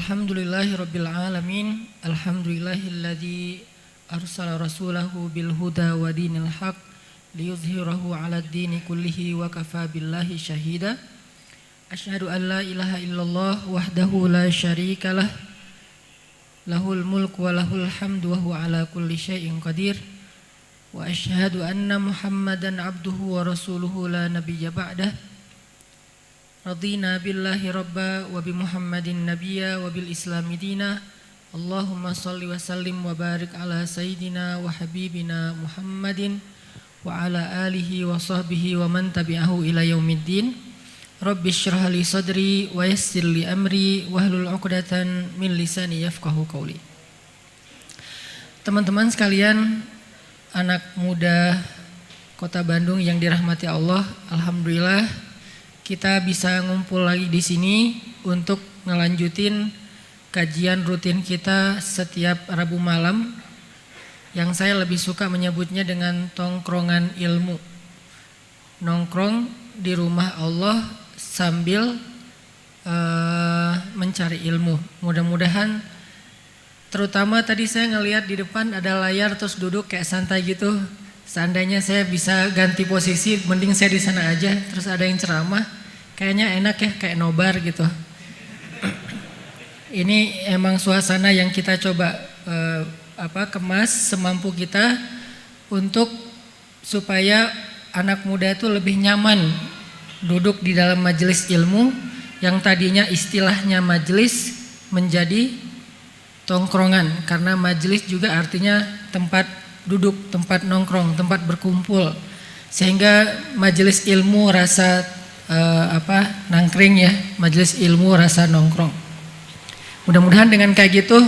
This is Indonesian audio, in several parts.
Alhamdulillahirabbil alamin. Alhamdulillahilladzi arsala rasulahu bil huda wa dinil haq liyuzhirahu 'alad dini kullihi wa kafa billahi syahida. Asyhadu an la ilaha illallah wahdahu la syarikalah. Lahul mulku wa lahul hamdu wa huwa 'ala kulli syai'in qadir. Wa asyhadu anna Muhammadan 'abduhu wa rasuluhu la nabiyya ba'dah. Radina billahi rabba wa bi Muhammadin nabiyya wa bil islami dina. Allahumma salli wa sallim wa barik ala sayyidina wa habibina Muhammadin wa ala alihi wa sahbihi wa man tabi'ahu ila yaumiddin. Rabbi syrah li sadri wa yassir li amri wahlul 'uqdatan min lisani yafqahu qawli. Teman-teman sekalian, anak muda Kota Bandung yang dirahmati Allah, alhamdulillah kita bisa ngumpul lagi di sini untuk ngelanjutin kajian rutin kita setiap Rabu malam yang saya lebih suka menyebutnya dengan tongkrongan ilmu. Nongkrong di rumah Allah sambil mencari ilmu. Mudah-mudahan, terutama tadi saya ngelihat di depan ada layar terus duduk kayak santai gitu. Seandainya saya bisa ganti posisi, mending saya di sana aja. Terus ada yang ceramah, kayaknya enak ya, kayak nobar gitu. Ini emang suasana yang kita coba kemas semampu kita untuk supaya anak muda itu lebih nyaman duduk di dalam majelis ilmu yang tadinya istilahnya majelis menjadi tongkrongan, karena majelis juga artinya tempat duduk, tempat nongkrong, tempat berkumpul, sehingga majelis ilmu rasa nangkring ya, majelis ilmu rasa nongkrong. Mudah-mudahan dengan kayak gitu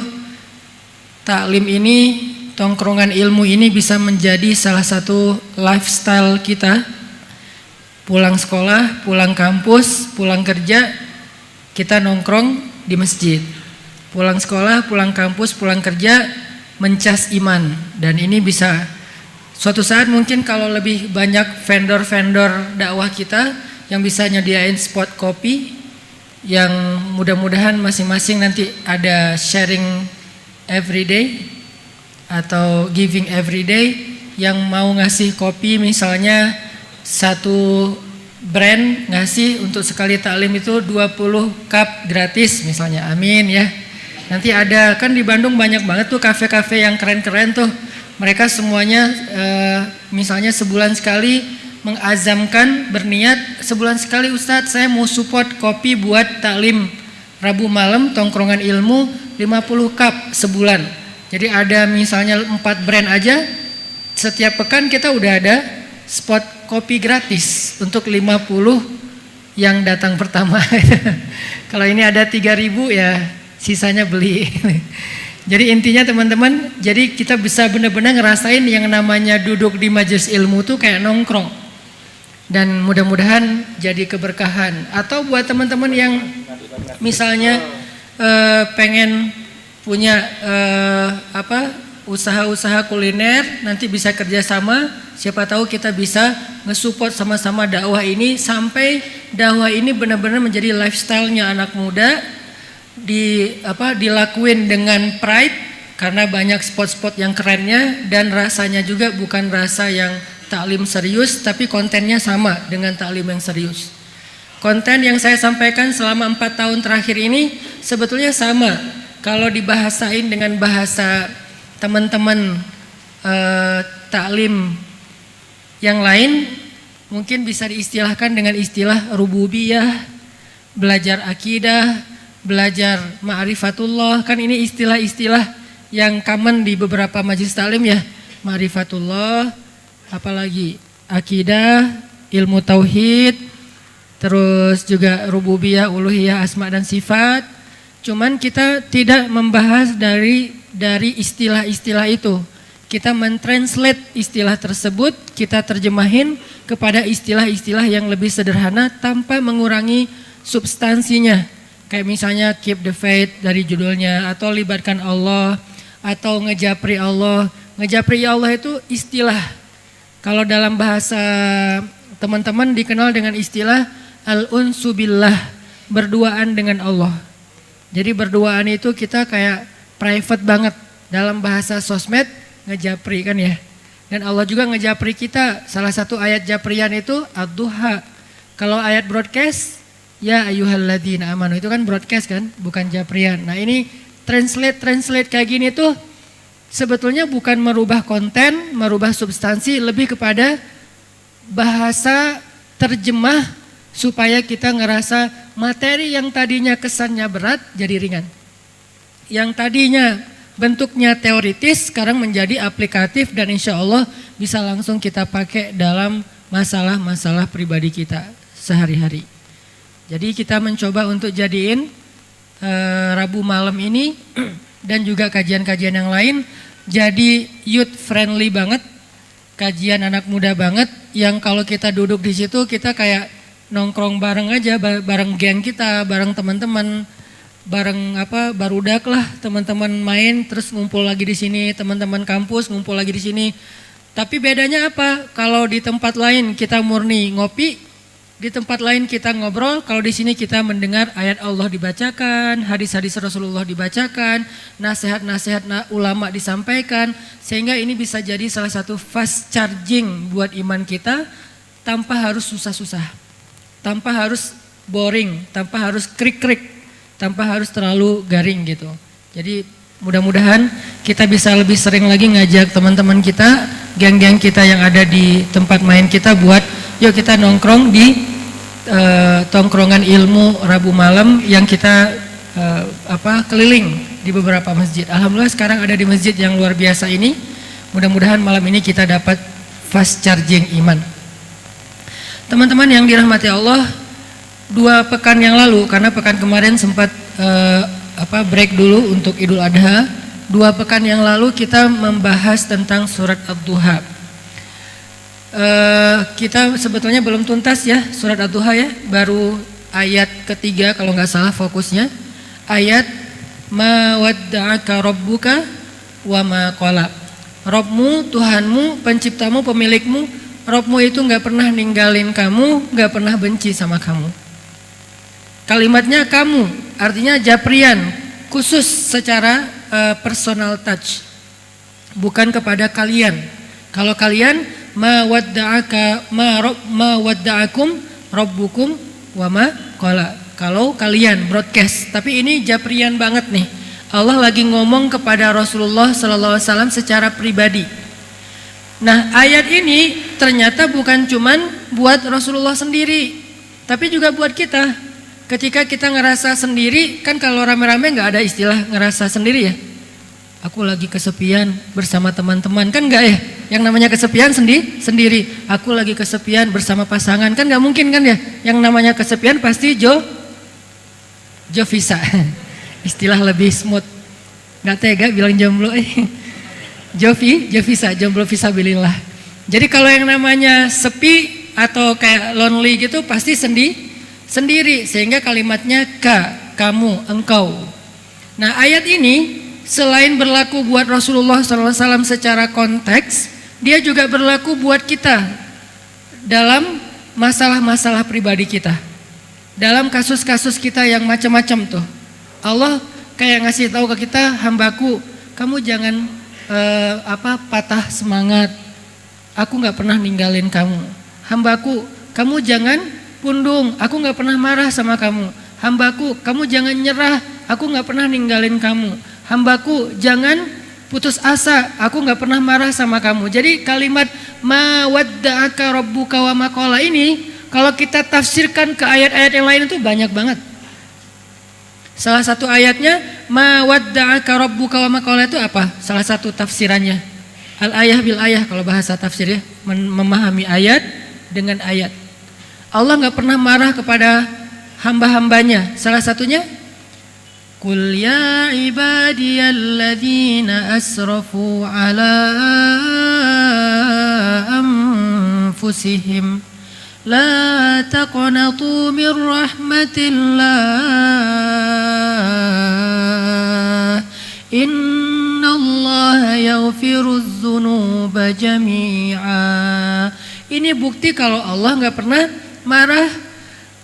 taklim ini, tongkrongan ilmu ini bisa menjadi salah satu lifestyle kita. Pulang sekolah, pulang kampus, pulang kerja, kita nongkrong di masjid. Pulang sekolah, pulang kampus, pulang kerja, mencas iman. Dan ini bisa suatu saat mungkin kalau lebih banyak vendor-vendor dakwah kita yang bisa nyediain spot kopi, yang mudah-mudahan masing-masing nanti ada sharing everyday atau giving everyday, yang mau ngasih kopi misalnya satu brand ngasih untuk sekali taklim itu 20 cup gratis misalnya, amin ya. Nanti ada, kan di Bandung banyak banget tuh kafe-kafe yang keren-keren tuh. Mereka semuanya misalnya sebulan sekali mengazamkan, berniat sebulan sekali, Ustadz saya mau support kopi buat taklim Rabu malam tongkrongan ilmu 50 cup sebulan. Jadi ada misalnya 4 brand aja, setiap pekan kita udah ada spot kopi gratis untuk 50 yang datang pertama. Kalau ini ada 3.000 ya sisanya beli. Jadi intinya teman-teman, jadi kita bisa benar-benar ngerasain yang namanya duduk di majelis ilmu tuh kayak nongkrong. Dan mudah-mudahan jadi keberkahan. Atau buat teman-teman yang misalnya pengen punya usaha-usaha kuliner, nanti bisa kerjasama. Siapa tahu kita bisa nge-support sama-sama dakwah ini sampai dakwah ini benar-benar menjadi lifestyle-nya anak muda. Dilakuin dengan pride karena banyak spot-spot yang kerennya, dan rasanya juga bukan rasa yang taklim serius, tapi kontennya sama dengan taklim yang serius. Konten yang saya sampaikan selama 4 tahun terakhir ini sebetulnya sama. Kalau dibahasain dengan bahasa teman-teman taklim yang lain, mungkin bisa diistilahkan dengan istilah rububiyah, belajar akidah, belajar ma'rifatullah. Kan ini istilah-istilah yang common di beberapa majelis taklim ya. Ma'rifatullah, apalagi akidah, ilmu tauhid, terus juga rububiyah, uluhiyah, asma dan sifat. Cuman kita tidak membahas dari istilah-istilah itu. Kita mentranslate istilah tersebut, kita terjemahin kepada istilah-istilah yang lebih sederhana tanpa mengurangi substansinya. Kayak misalnya keep the faith dari judulnya, atau libatkan Allah, atau ngejapri Allah. Ngejapri Allah itu istilah. Kalau dalam bahasa teman-teman dikenal dengan istilah al-unsu billah, berduaan dengan Allah. Jadi berduaan itu kita kayak private banget. Dalam bahasa sosmed ngejapri kan ya. Dan Allah juga ngejapri kita. Salah satu ayat japrian itu ad-duha. Kalau ayat broadcast, ya ayyuhalladzina amanu, itu kan broadcast kan, bukan japrian. Nah ini translate kayak gini tuh sebetulnya bukan merubah konten, merubah substansi, lebih kepada bahasa terjemah supaya kita ngerasa materi yang tadinya kesannya berat jadi ringan. Yang tadinya bentuknya teoritis sekarang menjadi aplikatif dan insya Allah bisa langsung kita pakai dalam masalah-masalah pribadi kita sehari-hari. Jadi kita mencoba untuk jadiin Rabu malam ini dan juga kajian-kajian yang lain jadi youth friendly banget, kajian anak muda banget yang kalau kita duduk di situ kita kayak nongkrong bareng aja, bareng geng kita, bareng teman-teman, bareng barudak lah, teman-teman main terus ngumpul lagi di sini, teman-teman kampus ngumpul lagi di sini. Tapi bedanya apa? Kalau di tempat lain kita murni ngopi, di tempat lain kita ngobrol, kalau di sini kita mendengar ayat Allah dibacakan, hadis-hadis Rasulullah dibacakan, nasihat-nasihat ulama disampaikan, sehingga ini bisa jadi salah satu fast charging buat iman kita tanpa harus susah-susah. Tanpa harus boring, tanpa harus krik-krik, tanpa harus terlalu garing gitu. Jadi mudah-mudahan kita bisa lebih sering lagi ngajak teman-teman kita, geng-geng kita yang ada di tempat main kita buat yuk kita nongkrong di tongkrongan ilmu Rabu malam yang kita keliling di beberapa masjid. Alhamdulillah sekarang ada di masjid yang luar biasa ini. Mudah-mudahan malam ini kita dapat fast charging iman. Teman-teman yang dirahmati Allah, 2 pekan yang lalu, karena pekan kemarin sempat break dulu untuk Idul Adha, 2 pekan yang lalu kita membahas tentang surat Ad-Duha. Kita sebetulnya belum tuntas ya surat Ad-Duha ya, baru ayat ketiga kalau nggak salah fokusnya, ayat ma wadda'aka rabbuka wa ma qala. Rabbmu, Tuhanmu, penciptamu, pemilikmu, Rabbmu itu gak pernah ninggalin kamu, gak pernah benci sama kamu. Kalimatnya kamu, artinya japrian, khusus secara personal touch. Bukan kepada kalian. Kalau kalian, ma wadda'akum rabbukum wa ma qala. Kalau kalian broadcast, tapi ini japrian banget nih. Allah lagi ngomong kepada Rasulullah SAW secara pribadi. Nah ayat ini ternyata bukan cuman buat Rasulullah sendiri, tapi juga buat kita. Ketika kita ngerasa sendiri, kan kalau rame-rame gak ada istilah ngerasa sendiri ya. Aku lagi kesepian bersama teman-teman, kan gak ya? Yang namanya kesepian sendiri. Aku lagi kesepian bersama pasangan, kan gak mungkin kan ya? Yang namanya kesepian pasti Jovisa. Istilah lebih smooth. Gak tega bilang jomblo Jovisa, jomblo fisabilillah. Jadi kalau yang namanya sepi atau kayak lonely gitu pasti sendiri, sehingga kalimatnya kamu, engkau. Nah ayat ini selain berlaku buat Rasulullah SAW secara konteks, dia juga berlaku buat kita dalam masalah-masalah pribadi kita, dalam kasus-kasus kita yang macam-macam tuh. Allah kayak ngasih tahu ke kita, hambaku, kamu jangan patah semangat. Aku gak pernah ninggalin kamu. Hambaku, kamu jangan pundung. Aku gak pernah marah sama kamu. Hambaku, kamu jangan nyerah. Aku gak pernah ninggalin kamu. Hambaku, jangan putus asa. Aku gak pernah marah sama kamu. Jadi kalimat ma wadda'aka rabbuka wa ma qala ini, kalau kita tafsirkan ke ayat-ayat yang lain itu banyak banget. Salah satu ayatnya ma wadda'aka rabbuka wa ma qala itu apa? Salah satu tafsirannya al-ayah bil ayah kalau bahasa tafsir ya, memahami ayat dengan ayat. Allah enggak pernah marah kepada hamba-hambanya. Salah satunya qul ya ibadiyalladzina asrafu ala anfusihim la taqnatu min rahmatillah innallaha yaghfirudz dzunuba jami'a. Ini bukti kalau Allah enggak pernah marah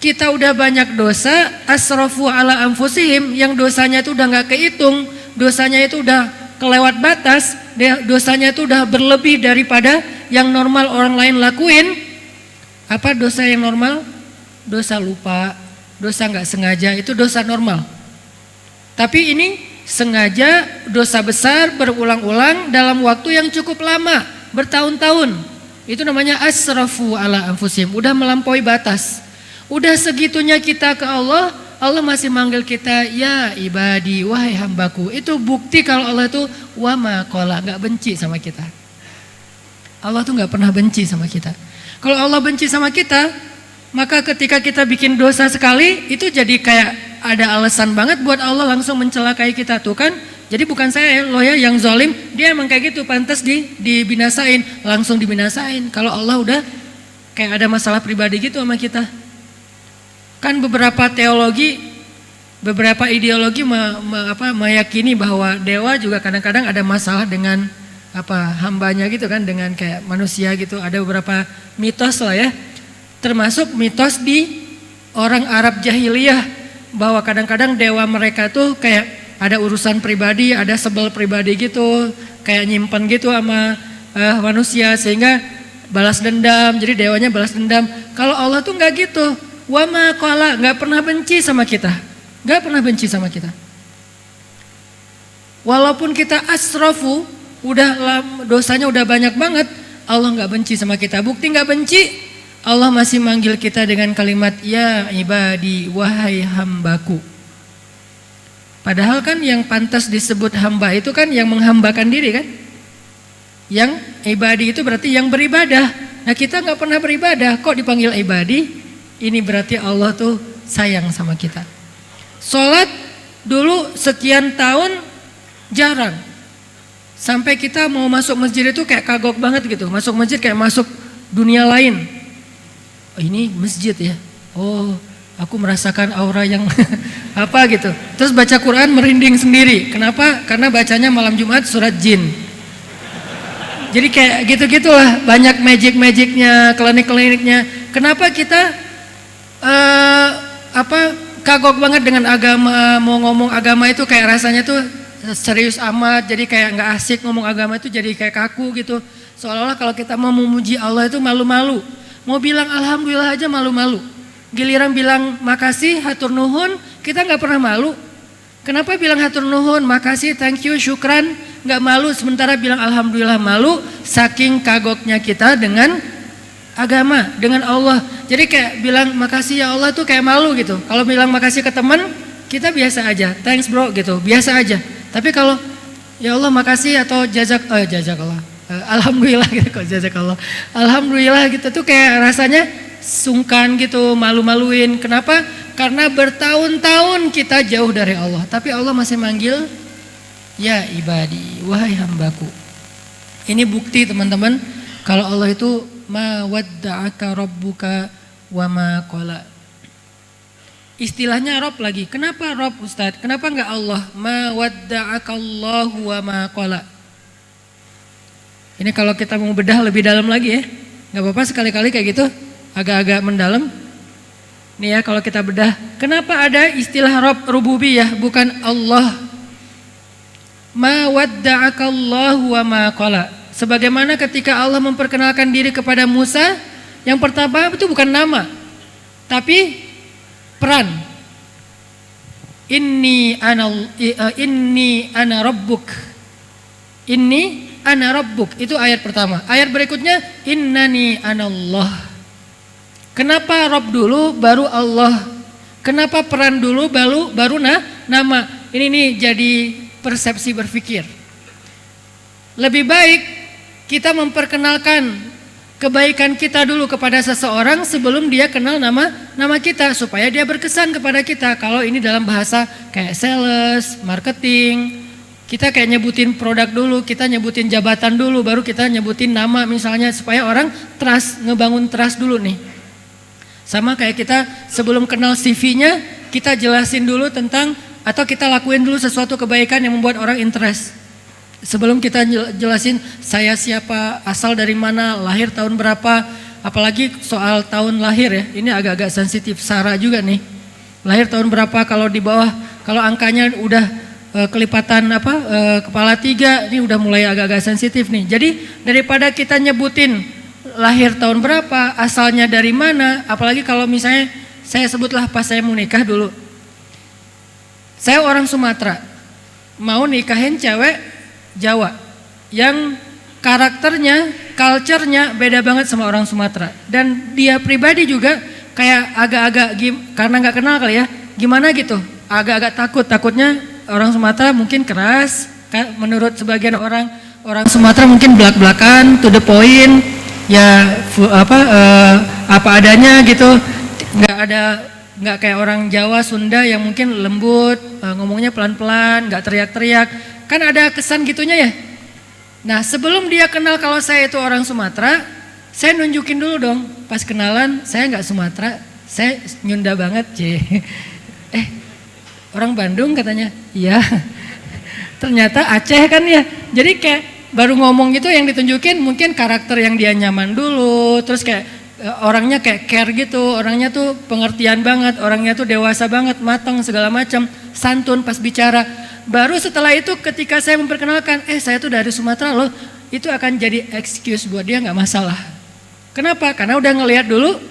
kita udah banyak dosa, asrafu ala anfusihim, yang dosanya itu udah nggak kehitung, dosanya itu udah kelewat batas, dosanya itu udah berlebih daripada yang normal orang lain lakuin. Apa dosa yang normal? Dosa lupa, dosa nggak sengaja, itu dosa normal. Tapi ini sengaja, dosa besar berulang-ulang dalam waktu yang cukup lama, bertahun-tahun. Itu namanya asrafu ala anfusihim, udah melampaui batas. Udah segitunya kita ke Allah, Allah masih manggil kita ya ibadi, wahai hambaku. Itu bukti kalau Allah itu wama kola, nggak benci sama kita. Allah tuh nggak pernah benci sama kita. Kalau Allah benci sama kita, maka ketika kita bikin dosa sekali, itu jadi kayak ada alasan banget buat Allah langsung mencelakai kita tuh kan. Jadi bukan saya loh ya yang zalim, dia emang kayak gitu, pantas dibinasain, langsung dibinasain. Kalau Allah udah kayak ada masalah pribadi gitu sama kita. Kan beberapa teologi, beberapa ideologi meyakini bahwa dewa juga kadang-kadang ada masalah dengan hambanya gitu kan, dengan kayak manusia gitu. Ada beberapa mitos lah ya, termasuk mitos di orang Arab jahiliyah, bahwa kadang-kadang dewa mereka tuh kayak ada urusan pribadi, ada sebel pribadi gitu, kayak nyimpen gitu sama manusia sehingga balas dendam. Jadi dewanya balas dendam. Kalau Allah tuh nggak gitu. Wama qala, nggak pernah benci sama kita, nggak pernah benci sama kita. Walaupun kita asrafu, dosanya udah banyak banget, Allah nggak benci sama kita. Bukti nggak benci, Allah masih manggil kita dengan kalimat ya ibadi, wahai hambaku. Padahal kan yang pantas disebut hamba itu kan yang menghambakan diri kan. Yang ibadi itu berarti yang beribadah. Nah kita nggak pernah beribadah, kok dipanggil ibadi? Ini berarti Allah tuh sayang sama kita. Sholat dulu sekian tahun jarang. Sampai kita mau masuk masjid itu kayak kagok banget gitu. Masuk masjid kayak masuk dunia lain. Oh, ini masjid ya. Oh, aku merasakan aura yang apa gitu. Terus baca Quran merinding sendiri. Kenapa? Karena bacanya malam Jumat surat jin. Jadi kayak gitu-gitulah, banyak magic-magicnya, klinik-kliniknya. Kenapa kita kagok banget dengan agama, mau ngomong agama itu kayak rasanya tuh serius amat, jadi kayak nggak asik ngomong agama itu, jadi kayak kaku gitu. Seolah-olah kalau kita mau memuji Allah itu malu-malu, mau bilang alhamdulillah aja malu-malu. Giliran bilang makasih, hatur nuhun, kita nggak pernah malu. Kenapa bilang hatur nuhun, makasih, thank you, syukran, nggak malu, sementara bilang alhamdulillah malu, saking kagoknya kita dengan agama, dengan Allah. Jadi kayak bilang makasih ya Allah tuh kayak malu gitu. Kalau bilang makasih ke teman, kita biasa aja, thanks bro gitu, biasa aja. Tapi kalau ya Allah makasih atau jazakallah, alhamdulillah gitu, kok jazakallah, alhamdulillah gitu tuh kayak rasanya sungkan gitu, malu-maluin. Kenapa? Karena bertahun-tahun kita jauh dari Allah, tapi Allah masih manggil ya ibadi, wahai hambaku. Ini bukti teman-teman kalau Allah itu ma wadda'aka rabbuka wa ma qala. Istilahnya Rob lagi. Kenapa Rob Ustadz? Kenapa enggak Allah? Ma wadda'aka Allahu wa ma qala. Ini kalau kita mau bedah lebih dalam lagi ya. Enggak apa-apa sekali-kali kayak gitu, agak-agak mendalam. Nih ya kalau kita bedah, kenapa ada istilah Rob rububiyah bukan Allah? Ma wadda'aka Allahu wa ma qala. Sebagaimana ketika Allah memperkenalkan diri kepada Musa, yang pertama itu bukan nama, tapi peran. Inni ana rabbuk. Inni ana rabbuk. Itu ayat pertama. Ayat berikutnya innani anallah. Kenapa Rabb dulu baru Allah? Kenapa peran dulu baru nama? Ini nih jadi persepsi berpikir. Lebih baik kita memperkenalkan kebaikan kita dulu kepada seseorang sebelum dia kenal nama kita, supaya dia berkesan kepada kita. Kalau ini dalam bahasa kayak sales, marketing, kita kayak nyebutin produk dulu, kita nyebutin jabatan dulu, baru kita nyebutin nama misalnya, supaya orang trust, ngebangun trust dulu nih. Sama kayak kita sebelum kenal CV-nya, kita jelasin dulu tentang, atau kita lakuin dulu sesuatu kebaikan yang membuat orang interest. Sebelum kita jelasin saya siapa, asal dari mana, lahir tahun berapa, apalagi soal tahun lahir ya, ini agak-agak sensitif. Sarah juga nih, lahir tahun berapa, kalau di bawah, kalau angkanya udah kelipatan kepala 3, ini udah mulai agak-agak sensitif nih. Jadi daripada kita nyebutin lahir tahun berapa, asalnya dari mana, apalagi kalau misalnya saya sebutlah pas saya mau nikah dulu, saya orang Sumatera, mau nikahin cewek Jawa yang karakternya, culture-nya beda banget sama orang Sumatera, dan dia pribadi juga kayak agak-agak karena nggak kenal kali ya, gimana gitu, agak-agak takutnya orang Sumatera mungkin keras, menurut sebagian orang Sumatera mungkin belak-belakan, to the point, ya apa adanya gitu, nggak kayak orang Jawa, Sunda yang mungkin lembut, ngomongnya pelan-pelan, nggak teriak-teriak, kan ada kesan gitunya ya. Nah sebelum dia kenal kalau saya itu orang Sumatera, saya nunjukin dulu dong, pas kenalan saya nggak Sumatera, saya Nyunda banget, orang Bandung katanya, iya. Ternyata Aceh kan ya. Jadi kayak baru ngomong gitu yang ditunjukin mungkin karakter yang dia nyaman dulu. Terus kayak orangnya kayak care gitu. Orangnya tuh pengertian banget. Orangnya tuh dewasa banget, matang segala macam, santun pas bicara. Baru setelah itu ketika saya memperkenalkan, saya tuh dari Sumatera loh. Itu akan jadi excuse buat dia, nggak masalah. Kenapa? Karena udah ngelihat dulu.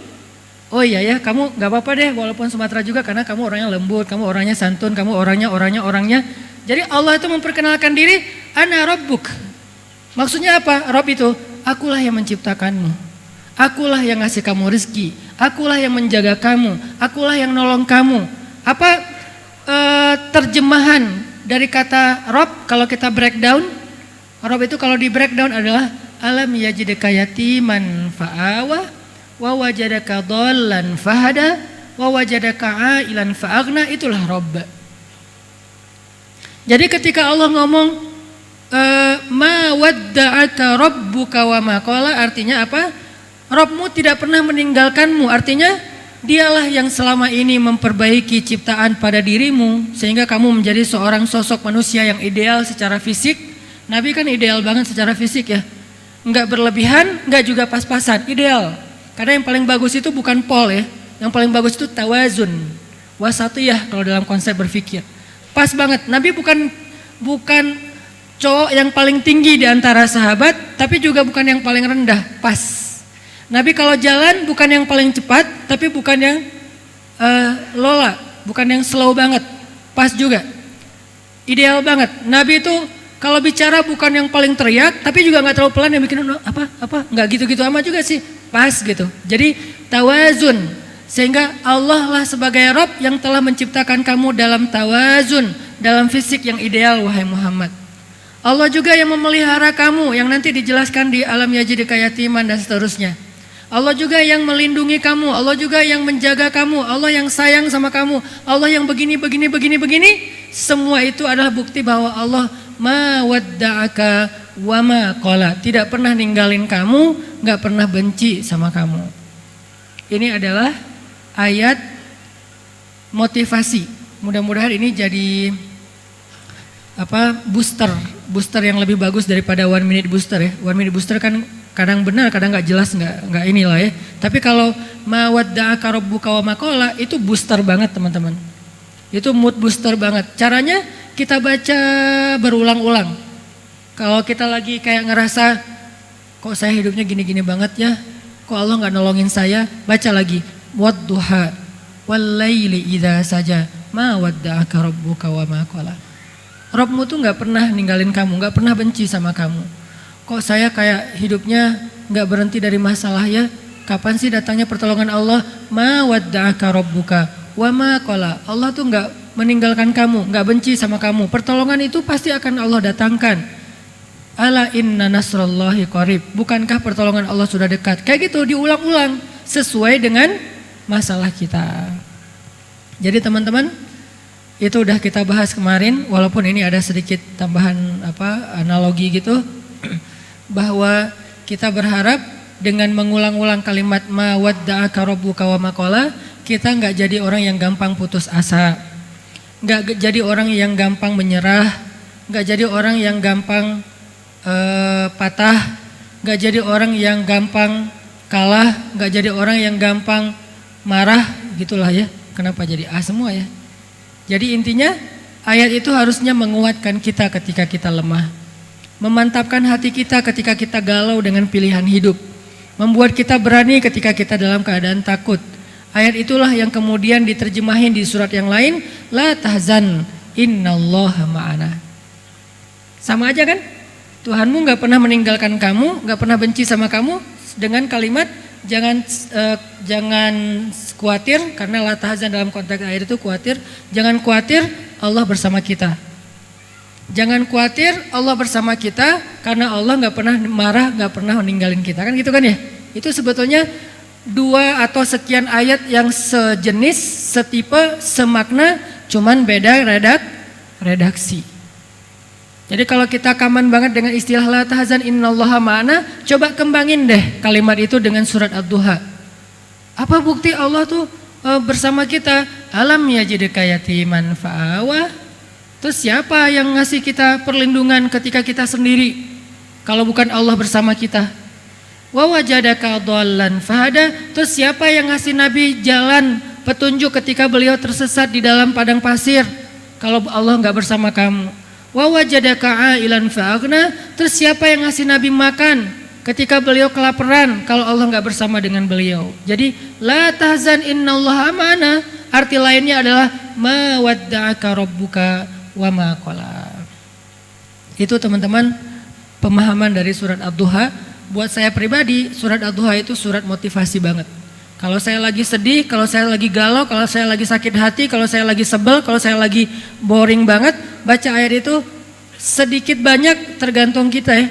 Oh iya ya, kamu gak apa-apa deh walaupun Sumatera juga, karena kamu orangnya lembut, kamu orangnya santun, kamu orangnya. Jadi Allah itu memperkenalkan diri, Ana Rabbuk. Maksudnya apa? Rabb itu, akulah yang menciptakanmu. Akulah yang ngasih kamu rezeki. Akulah yang menjaga kamu. Akulah yang nolong kamu. Apa terjemahan dari kata Rabb kalau kita breakdown? Rabb itu kalau di breakdown adalah alam yajidka yatiman fa'awa, wa wajadaka dhallan fahada, wa wajadaka ailan fa'aghna, itulah Rabb. Jadi ketika Allah ngomong ma wadda'aka rabbuka wa ma qala, artinya apa? Rabbmu tidak pernah meninggalkanmu, artinya dialah yang selama ini memperbaiki ciptaan pada dirimu sehingga kamu menjadi seorang sosok manusia yang ideal secara fisik. Nabi kan ideal banget secara fisik ya, enggak berlebihan, enggak juga pas-pasan, ideal. Karena yang paling bagus itu bukan pol ya, yang paling bagus itu tawazun, wasatiyah kalau dalam konsep berpikir. Pas banget, Nabi bukan cowok yang paling tinggi di antara sahabat, tapi juga bukan yang paling rendah, pas. Nabi kalau jalan bukan yang paling cepat, tapi bukan yang lola, bukan yang slow banget, pas juga. Ideal banget. Nabi itu kalau bicara bukan yang paling teriak, tapi juga nggak terlalu pelan yang bikin nggak gitu-gitu amat juga sih, pas gitu. Jadi tawazun, sehingga Allah lah sebagai Rabb yang telah menciptakan kamu dalam tawazun, dalam fisik yang ideal, wahai Muhammad. Allah juga yang memelihara kamu, yang nanti dijelaskan di alam yajidka yatiman dan seterusnya. Allah juga yang melindungi kamu, Allah juga yang menjaga kamu, Allah yang sayang sama kamu, Allah yang begini. Semua itu adalah bukti bahwa Allah ma wadda'aka wa ma qala, tidak pernah ninggalin kamu, gak pernah benci sama kamu. Ini adalah ayat motivasi. Mudah-mudahan ini jadi booster yang lebih bagus daripada 1 minute booster ya. 1 minute booster kan kadang benar, kadang nggak jelas, nggak inilah ya. Tapi kalau ma wadda'aka rabbuka wa ma qala, itu booster banget teman-teman. Itu mood booster banget. Caranya kita baca berulang-ulang. Kalau kita lagi kayak ngerasa kok saya hidupnya gini-gini banget ya, kok Allah nggak nolongin saya, baca lagi wadduha wal laili idza saja ma wadda'aka rabbuka wa ma qala. Rabbmu tuh nggak pernah ninggalin kamu, nggak pernah benci sama kamu. Kok saya kayak hidupnya nggak berhenti dari masalah ya? Kapan sih datangnya pertolongan Allah? Ma wadda'aka rabbuka wa ma qala. Allah tuh nggak meninggalkan kamu, nggak benci sama kamu. Pertolongan itu pasti akan Allah datangkan. Ala inna nasrallahi qarib. Bukankah pertolongan Allah sudah dekat? Kayak gitu diulang-ulang sesuai dengan masalah kita. Jadi teman-teman, itu udah kita bahas kemarin, walaupun ini ada sedikit tambahan analogi gitu, bahwa kita berharap dengan mengulang-ulang kalimat ma wadda'aka rabbuka wa ma qala, kita nggak jadi orang yang gampang putus asa, nggak jadi orang yang gampang menyerah, nggak jadi orang yang gampang patah, nggak jadi orang yang gampang kalah, nggak jadi orang yang gampang marah gitulah ya. Kenapa jadi A semua ya? Jadi intinya ayat itu harusnya menguatkan kita ketika kita lemah, memantapkan hati kita ketika kita galau dengan pilihan hidup, membuat kita berani ketika kita dalam keadaan takut. Ayat itulah yang kemudian diterjemahin di surat yang lain, la tahzan innallaha ma'ana. Sama aja kan? Tuhanmu gak pernah meninggalkan kamu, gak pernah benci sama kamu, dengan kalimat jangan khawatir, karena la tahzan dalam konteks ayat itu khawatir. Jangan khawatir, Allah bersama kita. Jangan khawatir, Allah bersama kita, karena Allah gak pernah marah, gak pernah meninggalin kita. Kan gitu kan ya? Itu sebetulnya dua atau sekian ayat yang sejenis, setipe, semakna, cuman beda redaksi. Jadi kalau kita kaman banget dengan istilah la tahzan innallaha ma'ana, coba kembangin deh kalimat itu dengan surat Ad-Duha. Apa bukti Allah tuh bersama kita? Alam yajidka yatiman fa'awa. Terus siapa yang ngasih kita perlindungan ketika kita sendiri? Kalau bukan Allah bersama kita. Wa wajadaka dhallan fahada. Terus siapa yang ngasih Nabi jalan petunjuk ketika beliau tersesat di dalam padang pasir? Kalau Allah enggak bersama kamu. Wa wajadaka ailan fa'aghna. Terus siapa yang ngasih Nabi makan ketika beliau kelaparan kalau Allah enggak bersama dengan beliau? Jadi la tahzan innallaha ma'ana, arti lainnya adalah ma wadda'aka rabbuka wa ma qala. Itu teman-teman pemahaman dari surat Ad-Duha. Buat saya pribadi, surat Ad-Duha itu surat motivasi banget. Kalau saya lagi sedih, kalau saya lagi galau, kalau saya lagi sakit hati, kalau saya lagi sebel, kalau saya lagi boring banget, baca ayat itu sedikit banyak tergantung kita ya.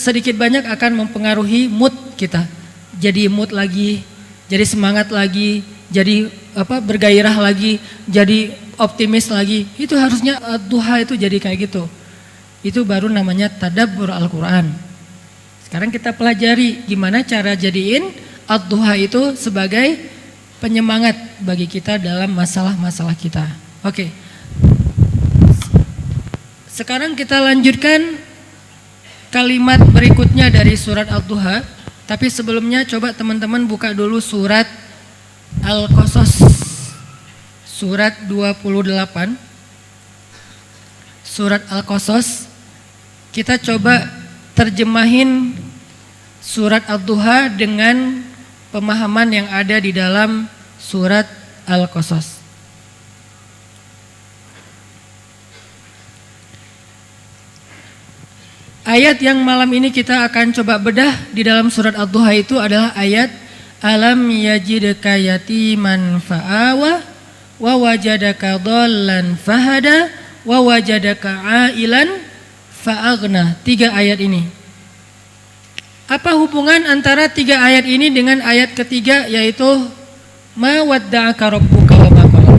Sedikit banyak akan mempengaruhi mood kita. Jadi mood lagi, jadi semangat lagi, jadi bergairah lagi, jadi optimis lagi. Itu harusnya Ad-Duha itu jadi kayak gitu. Itu baru namanya tadabbur Al-Quran. Sekarang kita pelajari gimana cara jadiin Ad-Duha itu sebagai penyemangat bagi kita dalam masalah-masalah kita. Oke. Sekarang kita lanjutkan kalimat berikutnya dari surat Ad-Duha. Tapi sebelumnya coba teman-teman buka dulu surat Al-Qasas. Surat 28. Surat Al-Qasas. Kita coba terjemahin surat Ad-Duha dengan pemahaman yang ada di dalam surat Al-Qasas. Ayat yang malam ini kita akan coba bedah di dalam surat Ad-Duha itu adalah ayat alam yajidka yatiman fa'awa wa wajadaka dhallan fahada wa wajadaka ailan fa'aghna. 3 ayat ini. Apa hubungan antara 3 ayat ini dengan ayat ketiga, yaitu ma wadda'aka rabbuka wa ma qala?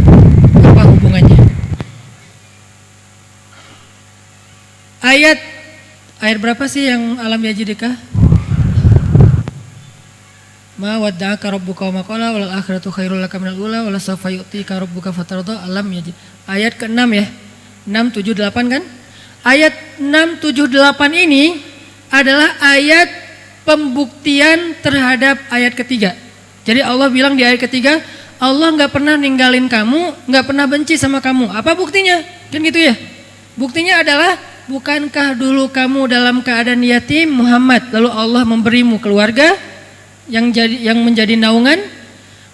Apa hubungannya? Ayat berapa sih yang alam yajidka? Ma wadda'aka rabbuka wa ma qala wal akhiratu khairul laka minal ula wala sawfa yu'tika rabbuka fatarda. Alam yajid. Ayat ke-6 ya. 6, 7, 8 kan? Ayat 6, 7, 8 ini adalah ayat pembuktian terhadap ayat ketiga. Jadi Allah bilang di ayat ketiga, Allah gak pernah ninggalin kamu, gak pernah benci sama kamu. Apa buktinya? Kan gitu ya. Buktinya adalah, bukankah dulu kamu dalam keadaan yatim Muhammad, lalu Allah memberimu keluarga yang menjadi naungan?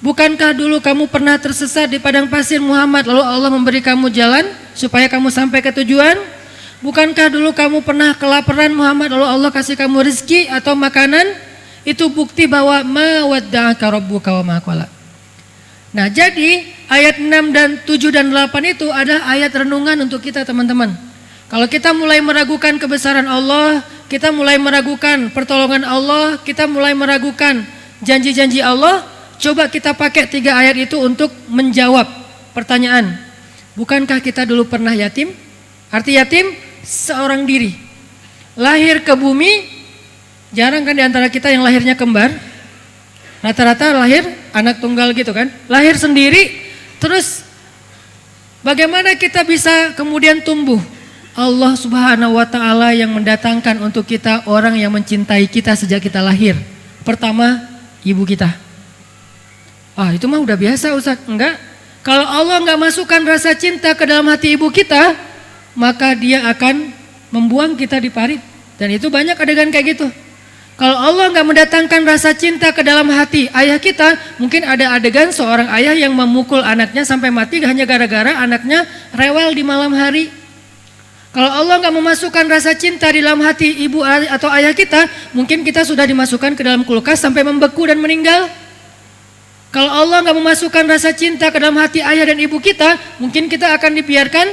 Bukankah dulu kamu pernah tersesat di padang pasir Muhammad, lalu Allah memberi kamu jalan supaya kamu sampai ke tujuan? Bukankah dulu kamu pernah kelaparan Muhammad, lalu Allah kasih kamu rezeki atau makanan? Itu bukti bahwa ma wadda'aka rabbuka wa ma qala. Nah, jadi ayat 6 dan 7 dan 8 itu adalah ayat renungan untuk kita teman-teman. Kalau kita mulai meragukan kebesaran Allah, kita mulai meragukan pertolongan Allah, kita mulai meragukan janji-janji Allah, coba kita pakai 3 ayat itu untuk menjawab pertanyaan. Bukankah kita dulu pernah yatim? Arti yatim, seorang diri. Lahir ke bumi, jarang kan diantara kita yang lahirnya kembar. Rata-rata lahir anak tunggal gitu kan. Lahir sendiri, terus bagaimana kita bisa kemudian tumbuh? Allah Subhanahu wa ta'ala yang mendatangkan untuk kita orang yang mencintai kita sejak kita lahir. Pertama, ibu kita. Ah, itu mah udah biasa Ustaz. Enggak. Kalau Allah enggak masukkan rasa cinta ke dalam hati ibu kita, maka dia akan membuang kita di parit. Dan itu banyak adegan kayak gitu. Kalau Allah enggak mendatangkan rasa cinta ke dalam hati ayah kita, mungkin ada adegan seorang ayah yang memukul anaknya sampai mati hanya gara-gara anaknya rewel di malam hari. Kalau Allah enggak memasukkan rasa cinta di dalam hati ibu atau ayah kita, mungkin kita sudah dimasukkan ke dalam kulkas sampai membeku dan meninggal. Kalau Allah enggak memasukkan rasa cinta ke dalam hati ayah dan ibu kita, mungkin kita akan dibiarkan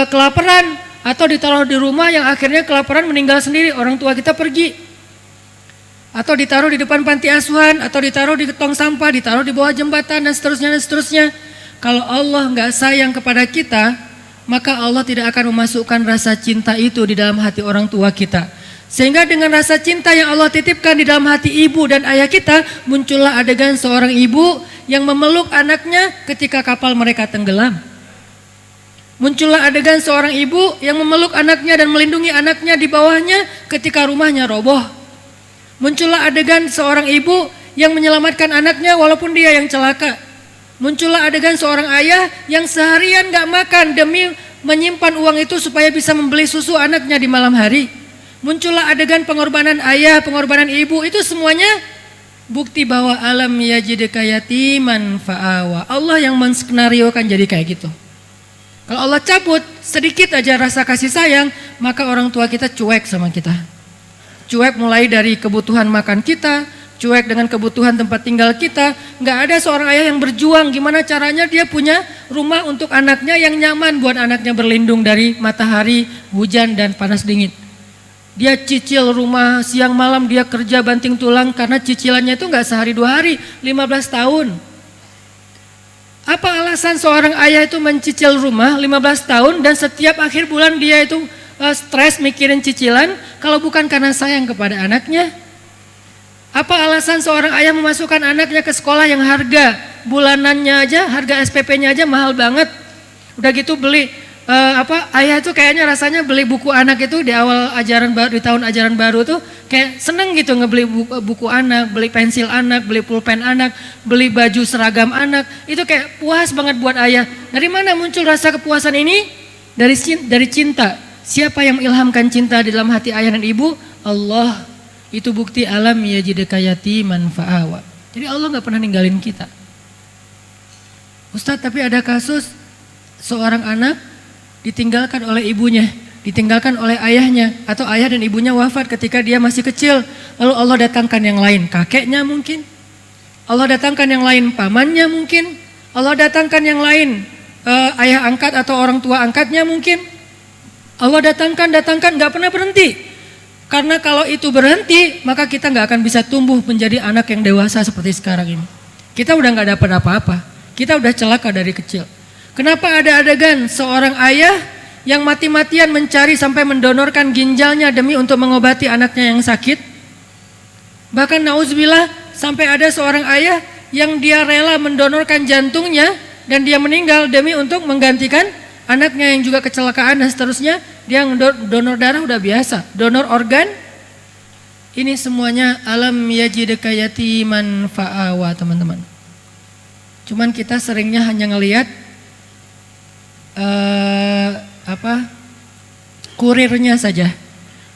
kelaparan atau ditaruh di rumah yang akhirnya kelaparan meninggal sendiri, orang tua kita pergi. Atau ditaruh di depan panti asuhan, atau ditaruh di tong sampah, ditaruh di bawah jembatan dan seterusnya dan seterusnya. Kalau Allah enggak sayang kepada kita, maka Allah tidak akan memasukkan rasa cinta itu di dalam hati orang tua kita. Sehingga dengan rasa cinta yang Allah titipkan di dalam hati ibu dan ayah kita, muncullah adegan seorang ibu yang memeluk anaknya ketika kapal mereka tenggelam. Muncullah adegan seorang ibu yang memeluk anaknya dan melindungi anaknya di bawahnya ketika rumahnya roboh. Muncullah adegan seorang ibu yang menyelamatkan anaknya walaupun dia yang celaka. Muncullah adegan seorang ayah yang seharian gak makan demi menyimpan uang itu supaya bisa membeli susu anaknya di malam hari. Muncullah adegan pengorbanan ayah, pengorbanan ibu, itu semuanya bukti bahwa alam yajidka yatiman fa'awa. Allah yang menskenariokan jadi kayak gitu. Kalau Allah cabut sedikit aja rasa kasih sayang, maka orang tua kita cuek sama kita. Cuek mulai dari kebutuhan makan kita, cuek dengan kebutuhan tempat tinggal kita. Nggak ada seorang ayah yang berjuang gimana caranya dia punya rumah untuk anaknya yang nyaman buat anaknya berlindung dari matahari, hujan dan panas dingin. Dia cicil rumah siang malam, dia kerja banting tulang karena cicilannya itu nggak sehari 2 hari, 15 tahun. Apa alasan seorang ayah itu mencicil rumah 15 tahun dan setiap akhir bulan dia itu stres mikirin cicilan kalau bukan karena sayang kepada anaknya? Apa alasan seorang ayah memasukkan anaknya ke sekolah yang harga bulanannya aja, harga SPP-nya aja mahal banget? Udah gitu beli ayah itu kayaknya rasanya beli buku anak itu di awal ajaran baru, di tahun ajaran baru tuh kayak seneng gitu ngebeli buku anak, beli pensil anak, beli pulpen anak, beli baju seragam anak. Itu kayak puas banget buat ayah. Dari mana muncul rasa kepuasan ini? Dari cinta. Siapa yang mengilhamkan cinta di dalam hati ayah dan ibu? Allah. Itu bukti alam yajidka yatiman fa'awa. Jadi Allah gak pernah ninggalin kita. Ustadz, tapi ada kasus seorang anak ditinggalkan oleh ibunya, ditinggalkan oleh ayahnya, atau ayah dan ibunya wafat ketika dia masih kecil. Lalu Allah datangkan yang lain, kakeknya mungkin. Allah datangkan yang lain, pamannya mungkin. Allah datangkan yang lain, ayah angkat atau orang tua angkatnya mungkin. Allah datangkan, gak pernah berhenti. Karena kalau itu berhenti, maka kita gak akan bisa tumbuh menjadi anak yang dewasa seperti sekarang ini. Kita udah gak dapat apa-apa, kita udah celaka dari kecil. Kenapa ada adegan seorang ayah yang mati-matian mencari sampai mendonorkan ginjalnya demi untuk mengobati anaknya yang sakit? Bahkan nauzubillah sampai ada seorang ayah yang dia rela mendonorkan jantungnya dan dia meninggal demi untuk menggantikan anaknya yang juga kecelakaan dan seterusnya. Dia donor darah udah biasa, donor organ. Ini semuanya alam yajidka yatiman fa'awa, teman-teman. Cuman kita seringnya hanya ngelihat kurirnya saja,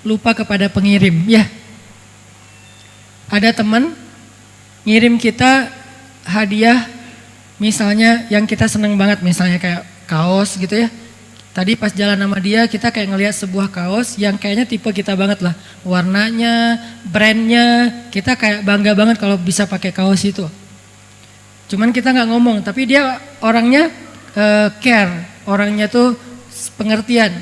lupa kepada pengirim. Ya, ada teman ngirim kita hadiah, misalnya yang kita seneng banget, misalnya kayak kaos gitu ya. Tadi pas jalan sama dia kita kayak ngelihat sebuah kaos yang kayaknya tipe kita banget lah. Warnanya, brandnya, kita kayak bangga banget kalau bisa pakai kaos itu. Cuman kita nggak ngomong, tapi dia orangnya care, orangnya tuh pengertian.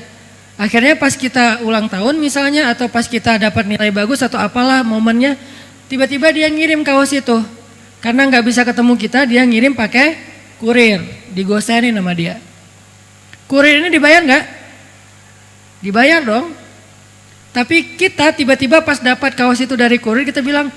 Akhirnya pas kita ulang tahun misalnya atau pas kita dapat nilai bagus atau apalah momennya, tiba-tiba dia ngirim kaos itu. Karena nggak bisa ketemu kita, dia ngirim pakai kurir, digosenin sama dia. Kurir ini dibayar nggak? Dibayar dong. Tapi kita tiba-tiba pas dapat kaos itu dari kurir kita bilang,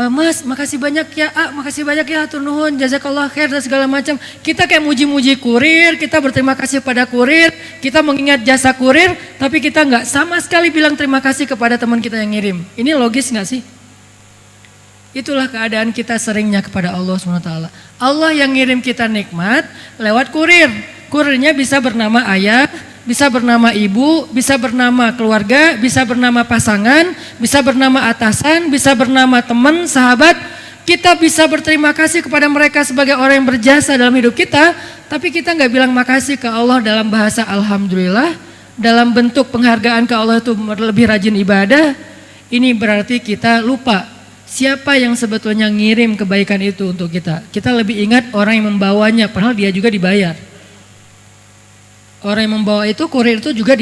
Mas makasih banyak ya, makasih banyak ya, hatur nuhun, jazakallah khair dan segala macam. Kita kayak muji-muji kurir, kita berterima kasih pada kurir, kita mengingat jasa kurir, tapi kita nggak sama sekali bilang terima kasih kepada teman kita yang ngirim. Ini logis nggak sih? Itulah keadaan kita seringnya kepada Allah SWT. Allah yang ngirim kita nikmat lewat kurir. Kurirnya bisa bernama ayah, bisa bernama ibu, bisa bernama keluarga, bisa bernama pasangan, bisa bernama atasan, bisa bernama teman, sahabat. Kita bisa berterima kasih kepada mereka sebagai orang yang berjasa dalam hidup kita, tapi kita nggak bilang makasih ke Allah dalam bahasa alhamdulillah, dalam bentuk penghargaan ke Allah itu lebih rajin ibadah. Ini berarti kita lupa siapa yang sebetulnya ngirim kebaikan itu untuk kita. Kita lebih ingat orang yang membawanya, padahal dia juga dibayar. Orang yang membawa itu, kurir itu juga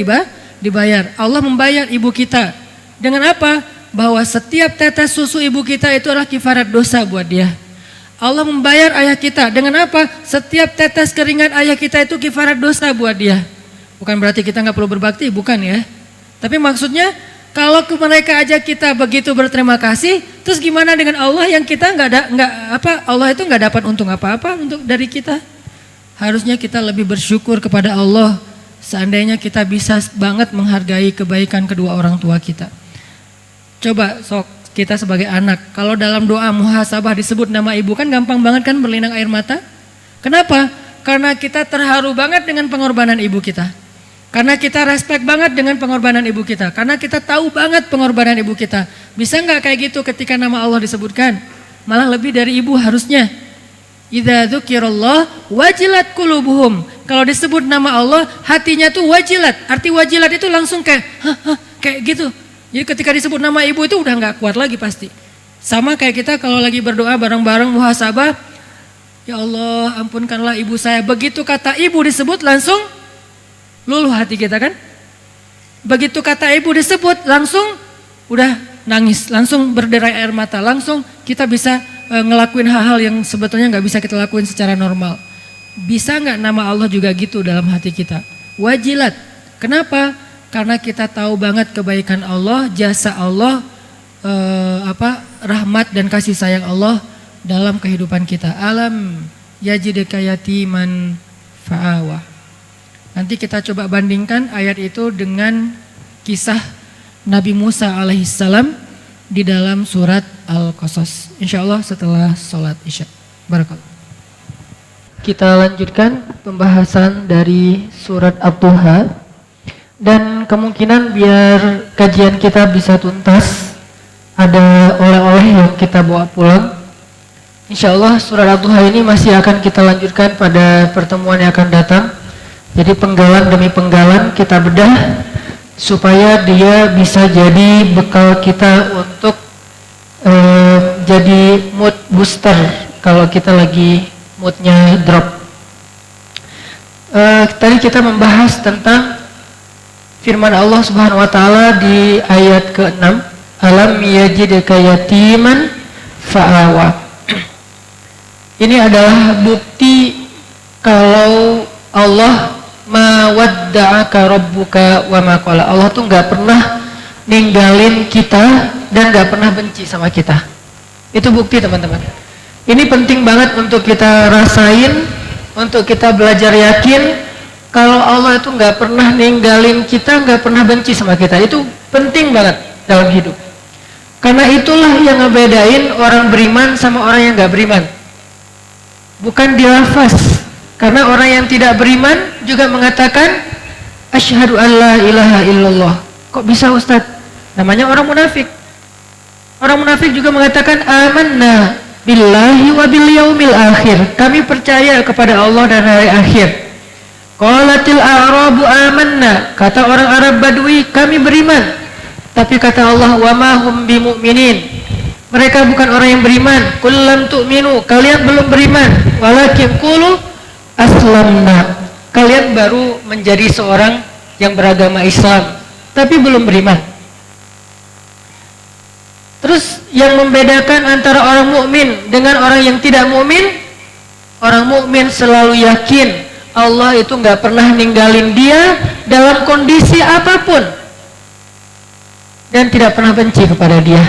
dibayar. Allah membayar ibu kita. Dengan apa? Bahwa setiap tetes susu ibu kita itu adalah kifarat dosa buat dia. Allah membayar ayah kita. Dengan apa? Setiap tetes keringat ayah kita itu kifarat dosa buat dia. Bukan berarti kita nggak perlu berbakti, bukan ya. Tapi maksudnya kalau ke mereka aja kita begitu berterima kasih, terus gimana dengan Allah yang kita Allah itu nggak dapat untung apa-apa untuk dari kita. Harusnya kita lebih bersyukur kepada Allah seandainya kita bisa banget menghargai kebaikan kedua orang tua kita. Coba sok kita sebagai anak, kalau dalam doa muhasabah disebut nama ibu kan gampang banget kan berlinang air mata. Kenapa? Karena kita terharu banget dengan pengorbanan ibu kita. Karena kita respect banget dengan pengorbanan ibu kita. Karena kita tahu banget pengorbanan ibu kita. Bisa nggak kayak gitu ketika nama Allah disebutkan? Malah lebih dari ibu harusnya. Idza dzukirallah wajilat qulubuhum. Kalau disebut nama Allah, hatinya tuh wajilat. Arti wajilat itu langsung kayak gitu. Jadi ketika disebut nama ibu itu udah nggak kuat lagi pasti. Sama kayak kita kalau lagi berdoa bareng-bareng muhasabah, ya Allah ampunkanlah ibu saya. Begitu kata ibu disebut langsung luluh hati kita kan. Begitu kata ibu disebut langsung udah nangis, langsung berderai air mata, langsung kita bisa ngelakuin hal-hal yang sebetulnya nggak bisa kita lakuin secara normal. Bisa nggak nama Allah juga gitu dalam hati kita? Wajilat. Kenapa? Karena kita tahu banget kebaikan Allah, jasa Allah, rahmat dan kasih sayang Allah dalam kehidupan kita. Alam yajidka yatiman fa'awa. Nanti kita coba bandingkan ayat itu dengan kisah Nabi Musa alaihissalam di dalam surat Al-Qasas. Insyaallah setelah sholat isya. Barakallah. Kita lanjutkan pembahasan dari surat Ad-Duha. Dan kemungkinan biar kajian kita bisa tuntas, ada oleh-oleh yang kita bawa pulang. Insyaallah surat Ad-Duha ini masih akan kita lanjutkan pada pertemuan yang akan datang. Jadi penggalan demi penggalan kita bedah supaya dia bisa jadi bekal kita untuk jadi mood booster kalau kita lagi moodnya drop. Tadi kita membahas tentang firman Allah Subhanahu wa taala di ayat ke-6, alam yajidka yatiman fa'awa. Ini adalah bukti kalau Allah ma wadda'aka rabbuka wa ma qala. Allah tuh enggak pernah ninggalin kita dan enggak pernah benci sama kita. Itu bukti teman-teman. Ini penting banget untuk kita rasain, untuk kita belajar yakin kalau Allah itu nggak pernah ninggalin kita, nggak pernah benci sama kita. Itu penting banget dalam hidup. Karena itulah yang ngebedain orang beriman sama orang yang nggak beriman. Bukan di lafaz. Karena orang yang tidak beriman juga mengatakan asyhadu alla ilaha illallah. Kok bisa Ustaz? Namanya orang munafik. Orang munafik juga mengatakan amanna billahi wa bil yaumil akhir. Kami percaya kepada Allah dan hari akhir. Qalatil a'rabu amanna, kata orang Arab Badui kami beriman. Tapi kata Allah wa ma hum bimu'minin, mereka bukan orang yang beriman. Qul lam tu'minu, kalian belum beriman. Walakin qulu aslamna, kalian baru menjadi seorang yang beragama Islam tapi belum beriman. Terus yang membedakan antara orang mukmin dengan orang yang tidak mukmin, orang mukmin selalu yakin Allah itu nggak pernah ninggalin dia dalam kondisi apapun dan tidak pernah benci kepada dia.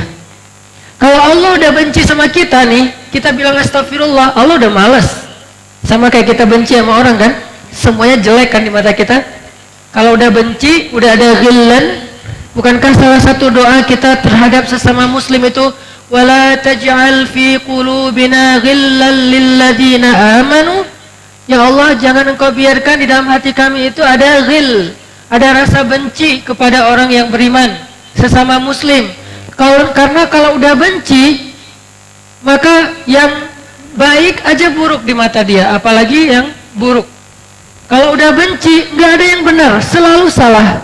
Kalau Allah udah benci sama kita nih, kita bilang astagfirullah, Allah udah malas. Sama kayak kita benci sama orang kan, semuanya jelek kan di mata kita. Kalau udah benci, udah ada ghillan, bukankah salah satu doa kita terhadap sesama muslim itu ولا تجعل في قلوبنا غلا للذين آمنوا. Ya Allah, jangan Engkau biarkan di dalam hati kami itu ada ghil, ada rasa benci kepada orang yang beriman, sesama muslim. Karena kalau udah benci, maka yang baik aja buruk di mata dia, apalagi yang buruk. Kalau udah benci, nggak ada yang benar, selalu salah.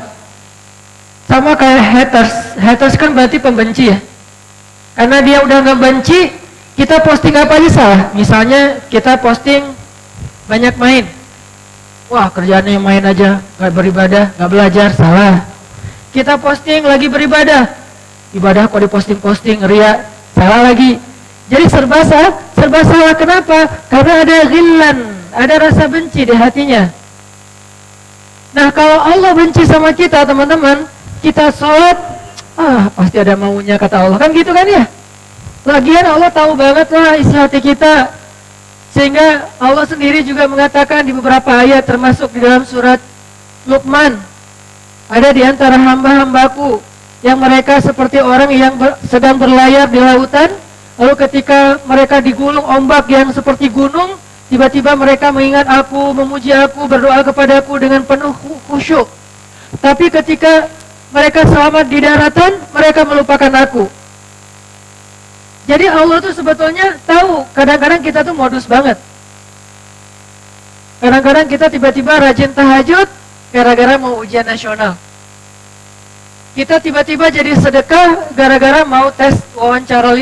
Sama kayak haters kan berarti pembenci ya. Karena dia udah nggak benci, kita posting apa aja salah. Misalnya kita posting banyak main, wah kerjaannya main aja, nggak beribadah, nggak belajar, salah. Kita posting lagi beribadah, ibadah kok diposting-posting, ria, salah lagi. Jadi serba salah. Kenapa? Karena ada ghillan, ada rasa benci di hatinya. Nah kalau Allah benci sama kita teman-teman, kita sholat, pasti ada maunya kata Allah, kan gitu kan ya. Lagian Allah tahu banget lah isi hati kita. Sehingga Allah sendiri juga mengatakan di beberapa ayat, termasuk di dalam surat Luqman, ada di antara hamba-hambaku yang mereka seperti orang yang sedang berlayar di lautan, lalu ketika mereka digulung ombak yang seperti gunung, tiba-tiba mereka mengingat aku, memuji aku, berdoa kepadaku dengan penuh khusyuk. Tapi ketika mereka selamat di daratan, mereka melupakan aku. Jadi Allah tuh sebetulnya tahu, kadang-kadang kita tuh modus banget. Kadang-kadang kita tiba-tiba rajin tahajud gara-gara mau ujian nasional. Kita tiba-tiba jadi sedekah gara-gara mau tes wawancara.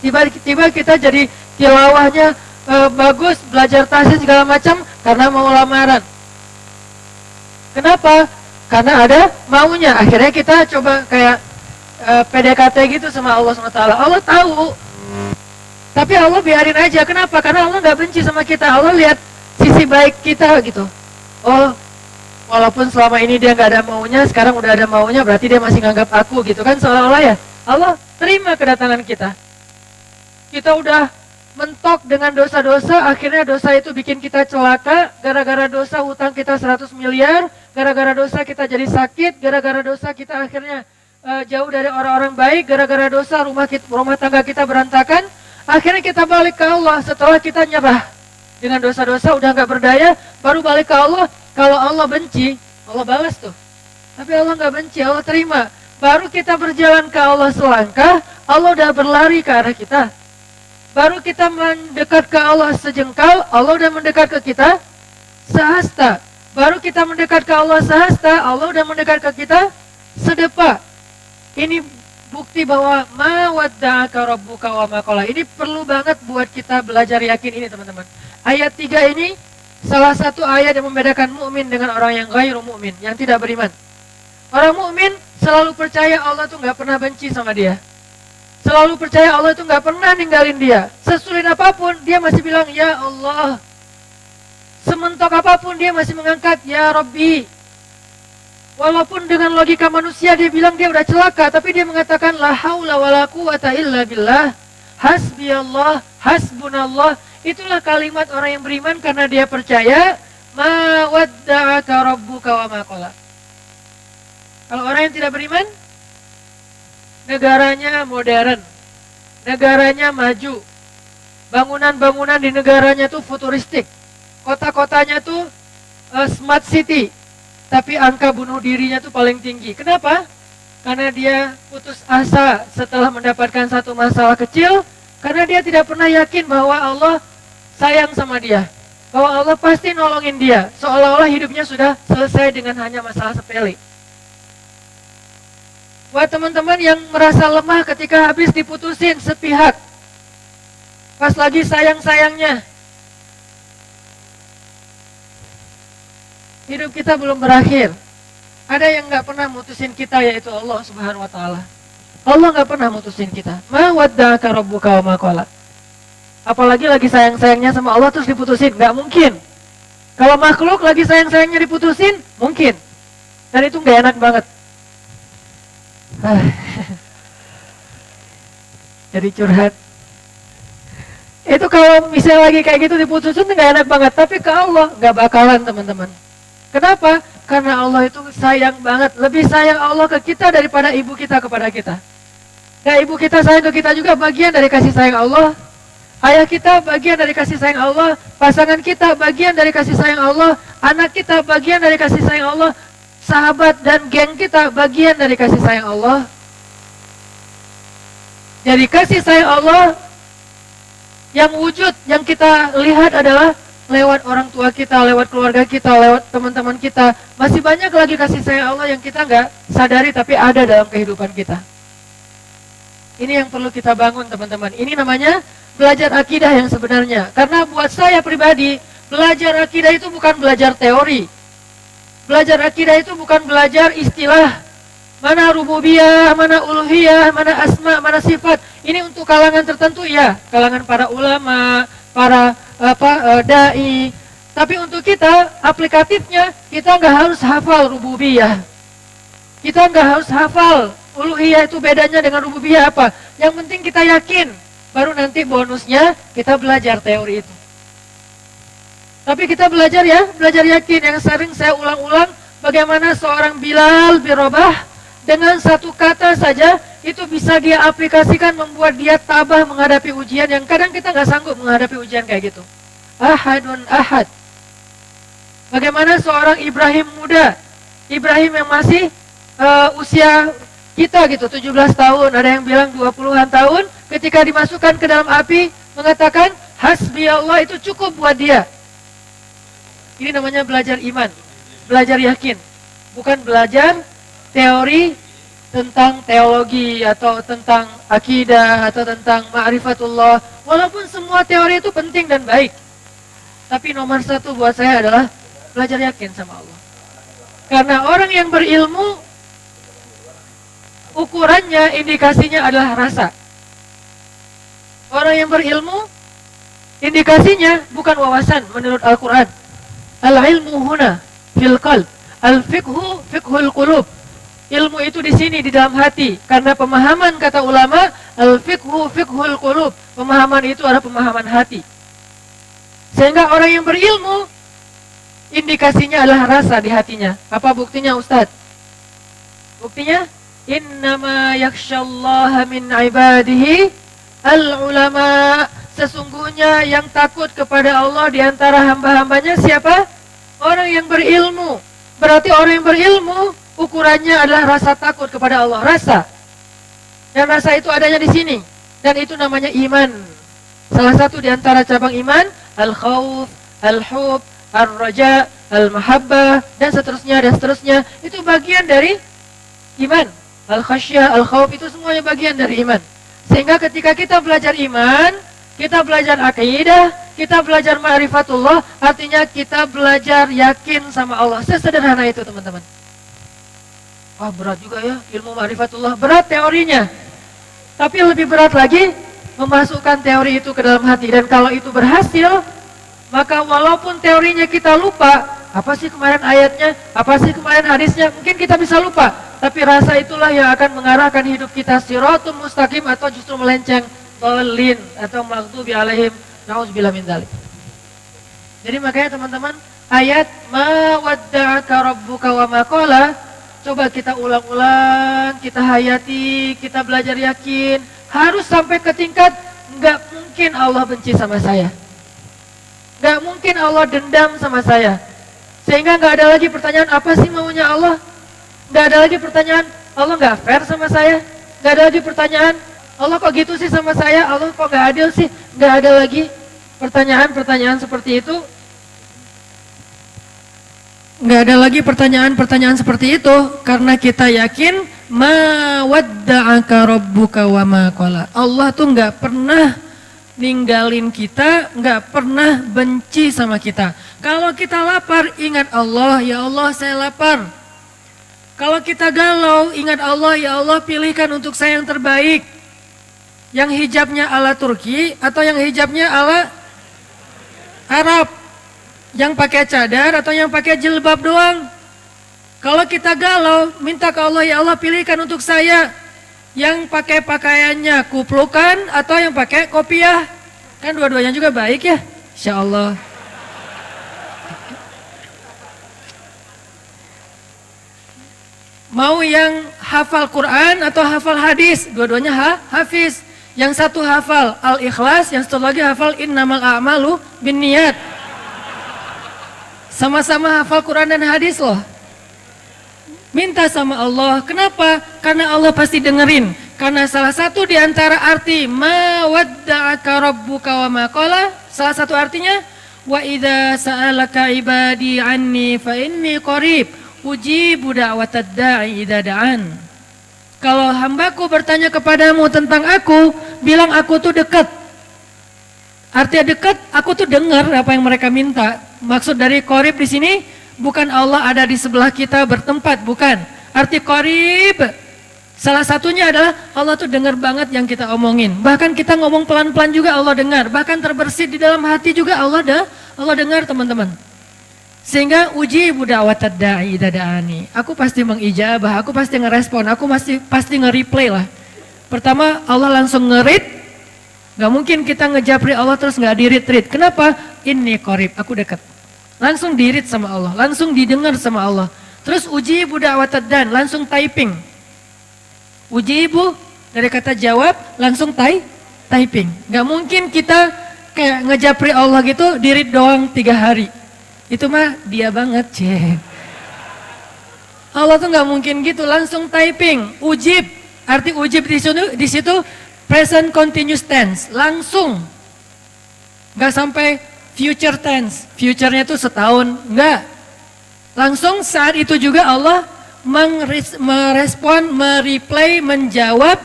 Tiba-tiba kita jadi tilawahnya bagus, belajar tahsin segala macam karena mau lamaran. Kenapa? Karena ada maunya. Akhirnya kita coba kayak PDKT gitu sama Allah SWT. Allah tahu, tapi Allah biarin aja. Kenapa? Karena Allah nggak benci sama kita. Allah lihat sisi baik kita gitu. Oh, walaupun selama ini dia nggak ada maunya, sekarang udah ada maunya, berarti dia masih nganggap aku gitu kan, seolah-olah ya. Allah terima kedatangan kita. Kita udah mentok dengan dosa-dosa, akhirnya dosa itu bikin kita celaka. Gara-gara dosa hutang kita 100 miliar, gara-gara dosa kita jadi sakit, gara-gara dosa kita akhirnya jauh dari orang-orang baik, gara-gara dosa rumah tangga kita berantakan. Akhirnya kita balik ke Allah setelah kita nyerah dengan dosa-dosa, udah nggak berdaya, baru balik ke Allah. Kalau Allah benci, Allah balas tuh. Tapi Allah nggak benci, Allah terima. Baru kita berjalan ke Allah selangkah, Allah udah berlari ke arah kita. Baru kita mendekat ke Allah sejengkal, Allah udah mendekat ke kita sehasta. Baru kita mendekat ke Allah sehasta, Allah udah mendekat ke kita sedepa. Ini bukti bahwa ma wadda'aka rabbuka wa ma qala. Ini perlu banget buat kita belajar yakin ini teman-teman. Ayat 3 ini salah satu ayat yang membedakan mukmin dengan orang yang ghairu mukmin, yang tidak beriman. Orang mukmin selalu percaya Allah tuh nggak pernah benci sama dia. Selalu percaya Allah itu nggak pernah ninggalin dia. Sesulit apapun dia masih bilang ya Allah. Sementok apapun dia masih mengangkat ya Rabbi. Walaupun dengan logika manusia dia bilang dia udah celaka, tapi dia mengatakan la haula wala quwata illa billah. Hasbiyallah, hasbunallah. Itulah kalimat orang yang beriman karena dia percaya ma wadda'aka rabbuka wa ma qala. Kalau orang yang tidak beriman, negaranya modern, negaranya maju, bangunan-bangunan di negaranya tuh futuristik, kota-kotanya tuh smart city, tapi angka bunuh dirinya tuh paling tinggi. Kenapa? Karena dia putus asa setelah mendapatkan satu masalah kecil, karena dia tidak pernah yakin bahwa Allah sayang sama dia, bahwa Allah pasti nolongin dia, seolah-olah hidupnya sudah selesai dengan hanya masalah sepele. Buat teman-teman yang merasa lemah ketika habis diputusin sepihak, pas lagi sayang-sayangnya, hidup kita belum berakhir. Ada yang nggak pernah mutusin kita, yaitu Allah Subhanahu Wa Taala. Allah nggak pernah mutusin kita. Ma wadda'aka rabbuka wa ma qala. Apalagi lagi sayang-sayangnya sama Allah terus diputusin, nggak mungkin. Kalau makhluk lagi sayang-sayangnya diputusin, mungkin. Dan itu nggak enak banget. Jadi curhat. Itu kalau misalnya lagi kayak gitu diputusin nggak enak banget. Tapi ke Allah nggak bakalan teman-teman. Kenapa? Karena Allah itu sayang banget. Lebih sayang Allah ke kita daripada ibu kita kepada kita. Nah, ibu kita sayang ke kita juga bagian dari kasih sayang Allah. Ayah kita bagian dari kasih sayang Allah, pasangan kita bagian dari kasih sayang Allah, anak kita bagian dari kasih sayang Allah, sahabat dan geng kita bagian dari kasih sayang Allah. Jadi kasih sayang Allah yang wujud, yang kita lihat adalah lewat orang tua kita, lewat keluarga kita, lewat teman-teman kita. Masih banyak lagi kasih sayang Allah yang kita nggak sadari tapi ada dalam kehidupan kita. Ini yang perlu kita bangun, teman-teman. Ini namanya belajar akidah yang sebenarnya. Karena buat saya pribadi, belajar akidah itu bukan belajar teori. Belajar akidah itu bukan belajar istilah. Mana rububiyah, mana uluhiyah, mana asma, mana sifat. Ini untuk kalangan tertentu ya, kalangan para ulama, para dai. Tapi untuk kita, aplikatifnya, kita nggak harus hafal rububiyah. Kita nggak harus hafal uluhiyah itu bedanya dengan rububiyah apa. Yang penting kita yakin. Baru nanti bonusnya kita belajar teori itu. Tapi kita belajar ya, belajar yakin. Yang sering saya ulang-ulang, bagaimana seorang Bilal bin Rabah dengan satu kata saja itu bisa dia aplikasikan membuat dia tabah menghadapi ujian yang kadang kita nggak sanggup menghadapi ujian kayak gitu. Ahadun ahad. Bagaimana seorang Ibrahim muda, Ibrahim yang masih usia kita gitu, 17 tahun, ada yang bilang 20-an tahun, ketika dimasukkan ke dalam api, mengatakan, hasbi Allah, itu cukup buat dia. Ini namanya belajar iman, belajar yakin. Bukan belajar teori tentang teologi, atau tentang akidah, atau tentang ma'rifatullah. Walaupun semua teori itu penting dan baik. Tapi nomor satu buat saya adalah belajar yakin sama Allah. Karena orang yang berilmu, ukurannya, indikasinya adalah rasa. Orang yang berilmu, indikasinya bukan wawasan menurut Al-Quran. Al-ilmu huna fil qalb, al-fiqhu fiqhul qulub. Ilmu itu di sini, di dalam hati. Karena pemahaman, kata ulama, al-fiqhu fiqhul qulub. Pemahaman itu adalah pemahaman hati. Sehingga orang yang berilmu, indikasinya adalah rasa di hatinya. Apa buktinya, Ustadz? Buktinya? Innama yakhsyallaha min ibadihi al-ulama. Sesungguhnya yang takut kepada Allah di antara hamba-hambanya siapa? Orang yang berilmu. Berarti orang yang berilmu ukurannya adalah rasa takut kepada Allah, rasa. Dan rasa itu adanya di sini. Dan itu namanya iman. Salah satu di antara cabang iman, al-khawf, al-hub, al-raja, al-mahabbah, dan seterusnya, dan seterusnya. Itu bagian dari iman. Al-khasyah, al-khawf, itu semuanya bagian dari iman. Sehingga ketika kita belajar iman, kita belajar akidah, kita belajar ma'rifatullah, artinya kita belajar yakin sama Allah. Sesederhana itu, teman-teman. Wah, berat juga ya ilmu ma'rifatullah. Berat teorinya. Tapi lebih berat lagi memasukkan teori itu ke dalam hati. Dan kalau itu berhasil, maka walaupun teorinya kita lupa, apa sih kemarin ayatnya, apa sih kemarin hadisnya, mungkin kita bisa lupa. Tapi rasa itulah yang akan mengarahkan hidup kita siratul mustaqim atau justru melenceng, dhalin atau maghdubi alaihim, na'udzubillah min dzalik. Jadi makanya teman-teman, ayat ma wadda'aka rabbuka wa ma qala, coba kita ulang-ulang, kita hayati, kita belajar yakin, harus sampai ke tingkat enggak mungkin Allah benci sama saya. Enggak mungkin Allah dendam sama saya. Sehingga enggak ada lagi pertanyaan apa sih maunya Allah? Nggak ada lagi pertanyaan, Allah nggak fair sama saya. Nggak ada lagi pertanyaan, Allah kok gitu sih sama saya, Allah kok nggak adil sih. Nggak ada lagi pertanyaan-pertanyaan seperti itu. Nggak ada lagi pertanyaan-pertanyaan seperti itu. Karena kita yakin, ma wadda'aka rabbuka wa ma qala. Allah tuh nggak pernah ninggalin kita, nggak pernah benci sama kita. Kalau kita lapar, ingat Allah, ya Allah saya lapar. Kalau kita galau, ingat Allah, ya Allah pilihkan untuk saya yang terbaik. Yang hijabnya ala Turki atau yang hijabnya ala Arab. Yang pakai cadar atau yang pakai jilbab doang. Kalau kita galau, minta ke Allah, ya Allah pilihkan untuk saya yang pakai pakaiannya kuplukan atau yang pakai kopiah. Kan dua-duanya juga baik ya, insya Allah. Mau yang hafal Quran atau hafal hadis, dua-duanya hafiz. Yang satu hafal Al-Ikhlas, yang satu lagi hafal Innamal a'malu binniyat. Sama-sama hafal Quran dan hadis loh. Minta sama Allah. Kenapa? Karena Allah pasti dengerin. Karena salah satu di antara arti ma wadda'aka rabbuka wa ma qala, salah satu artinya wa idza sa'alaka ibadi anni fa inni qarib ujibu da'watad da'i idza da'an. Kalau hambaku bertanya kepadamu tentang aku, bilang aku tuh dekat. Artinya dekat, aku tuh dengar apa yang mereka minta. Maksud dari qarib di sini bukan Allah ada di sebelah kita bertempat, bukan. Arti qarib salah satunya adalah Allah tuh dengar banget yang kita omongin. Bahkan kita ngomong pelan-pelan juga Allah dengar. Bahkan terbersit di dalam hati juga Allah dengar, teman-teman. Sehingga uji da'watad da'i idza da'ani. Aku pasti mengijabah, aku pasti ngerespon, aku pasti nge-replay lah. Pertama Allah langsung nge-read. Gak mungkin kita ngejapri Allah terus gak di-read. Kenapa? Inni qarib, aku dekat. Langsung di-read sama Allah, langsung didengar sama Allah. Terus uji da'watad dan, langsung typing. Uji ibu dari kata jawab langsung typing. Gak mungkin kita kayak ngejapri Allah gitu di-read doang 3 hari. Itu mah dia banget, cek. Allah tuh nggak mungkin gitu, langsung typing. Ujib, arti ujib di situ present continuous tense, langsung. Nggak sampai future tense, future-nya tuh setahun, nggak. Langsung saat itu juga Allah merespon, mereplay, menjawab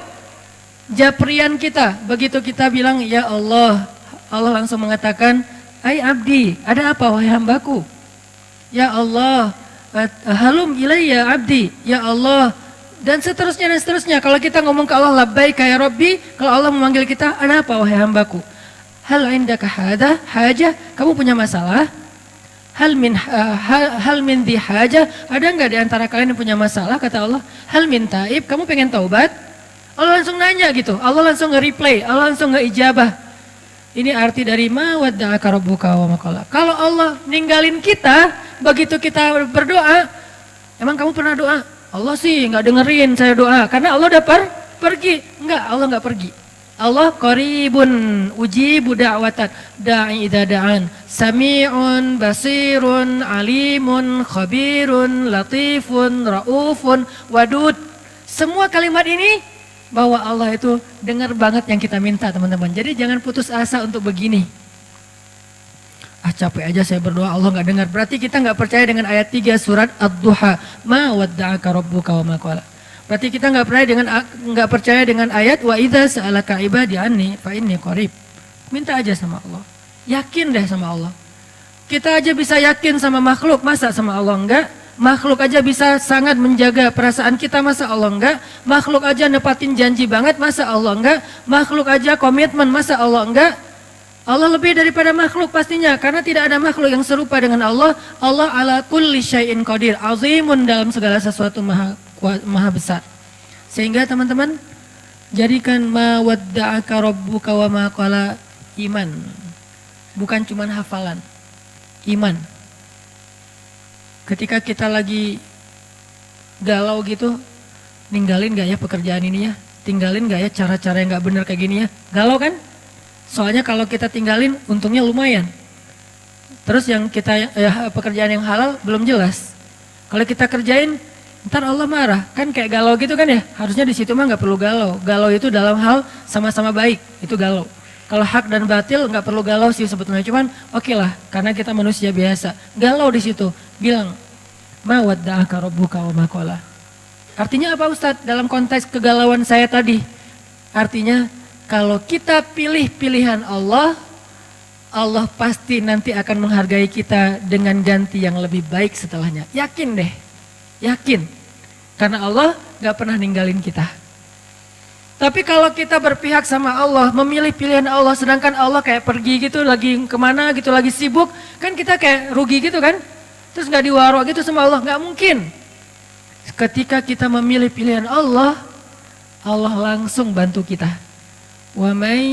japrian kita. Begitu kita bilang ya Allah, Allah langsung mengatakan, Hai abdi, ada apa wahai hambaku? Ya Allah, halum ilayya abdi, ya Allah. Dan seterusnya. Kalau kita ngomong ke Allah, labbaika ya Rabbi. Kalau Allah memanggil kita, ada apa wahai hambaku? Hal indaka hajah, kamu punya masalah? Hal min di hajah, ada enggak di antara kalian yang punya masalah? Kata Allah, hal min taib, kamu pengen taubat? Allah langsung nanya gitu, Allah langsung nge-replay, Allah langsung nge-ijabah. Ini arti dari ma wadda'aka rabbuka wa ma qala. Kalau Allah ninggalin kita, begitu kita berdoa, emang kamu pernah doa? Allah sih nggak dengerin saya doa, karena Allah udah pergi. Enggak, Allah nggak pergi. Allah qaribun ujibu da'watat da'i idza da'an, sami'un basirun alimun khabirun latifun raufun wadud. Semua kalimat ini bahwa Allah itu dengar banget yang kita minta, teman-teman. Jadi jangan putus asa untuk begini. Capek aja saya berdoa Allah nggak dengar. Berarti kita nggak percaya dengan ayat 3 surat Ad-Duha. Ma wadda'aka rabbuka wa ma qala. Berarti kita nggak percaya dengan ayat wa idza sa'alaka ibadi anni fa inni qarib. Minta aja sama Allah. Yakin deh sama Allah. Kita aja bisa yakin sama makhluk, masa sama Allah enggak? Makhluk aja bisa sangat menjaga perasaan kita, masa Allah enggak? Makhluk aja nepatin janji banget, masa Allah enggak? Makhluk aja komitmen, masa Allah enggak? Allah lebih daripada makhluk pastinya, karena tidak ada makhluk yang serupa dengan Allah. Allah ala kulli syai'in qadir, azimun, dalam segala sesuatu maha besar. Sehingga teman-teman, jadikan ma wadda'aka rabbuka wa ma qala iman. Bukan cuma hafalan, iman. Ketika kita lagi galau gitu, ninggalin gak ya pekerjaan ini ya? Tinggalin gak ya cara-cara yang gak benar kayak gini ya? Galau kan? Soalnya kalau kita tinggalin untungnya lumayan. Terus yang kita pekerjaan yang halal belum jelas. Kalau kita kerjain, ntar Allah marah. Kan kayak galau gitu kan ya? Harusnya di situ mah gak perlu galau. Galau itu dalam hal sama-sama baik, itu galau. Kalau hak dan batil nggak perlu galau sih sebetulnya, cuman oke lah, karena kita manusia biasa. Galau di situ, bilang ma wadda'aka rabbuka wa ma qala. Artinya apa Ustadz dalam konteks kegalauan saya tadi? Artinya kalau kita pilih pilihan Allah, Allah pasti nanti akan menghargai kita dengan ganti yang lebih baik setelahnya. Yakin deh, yakin. Karena Allah nggak pernah ninggalin kita. Tapi kalau kita berpihak sama Allah, memilih pilihan Allah, sedangkan Allah kayak pergi gitu, lagi kemana gitu, lagi sibuk, kan kita kayak rugi gitu kan? Terus gak diwaro gitu sama Allah, gak mungkin. Ketika kita memilih pilihan Allah, Allah langsung bantu kita. Wa may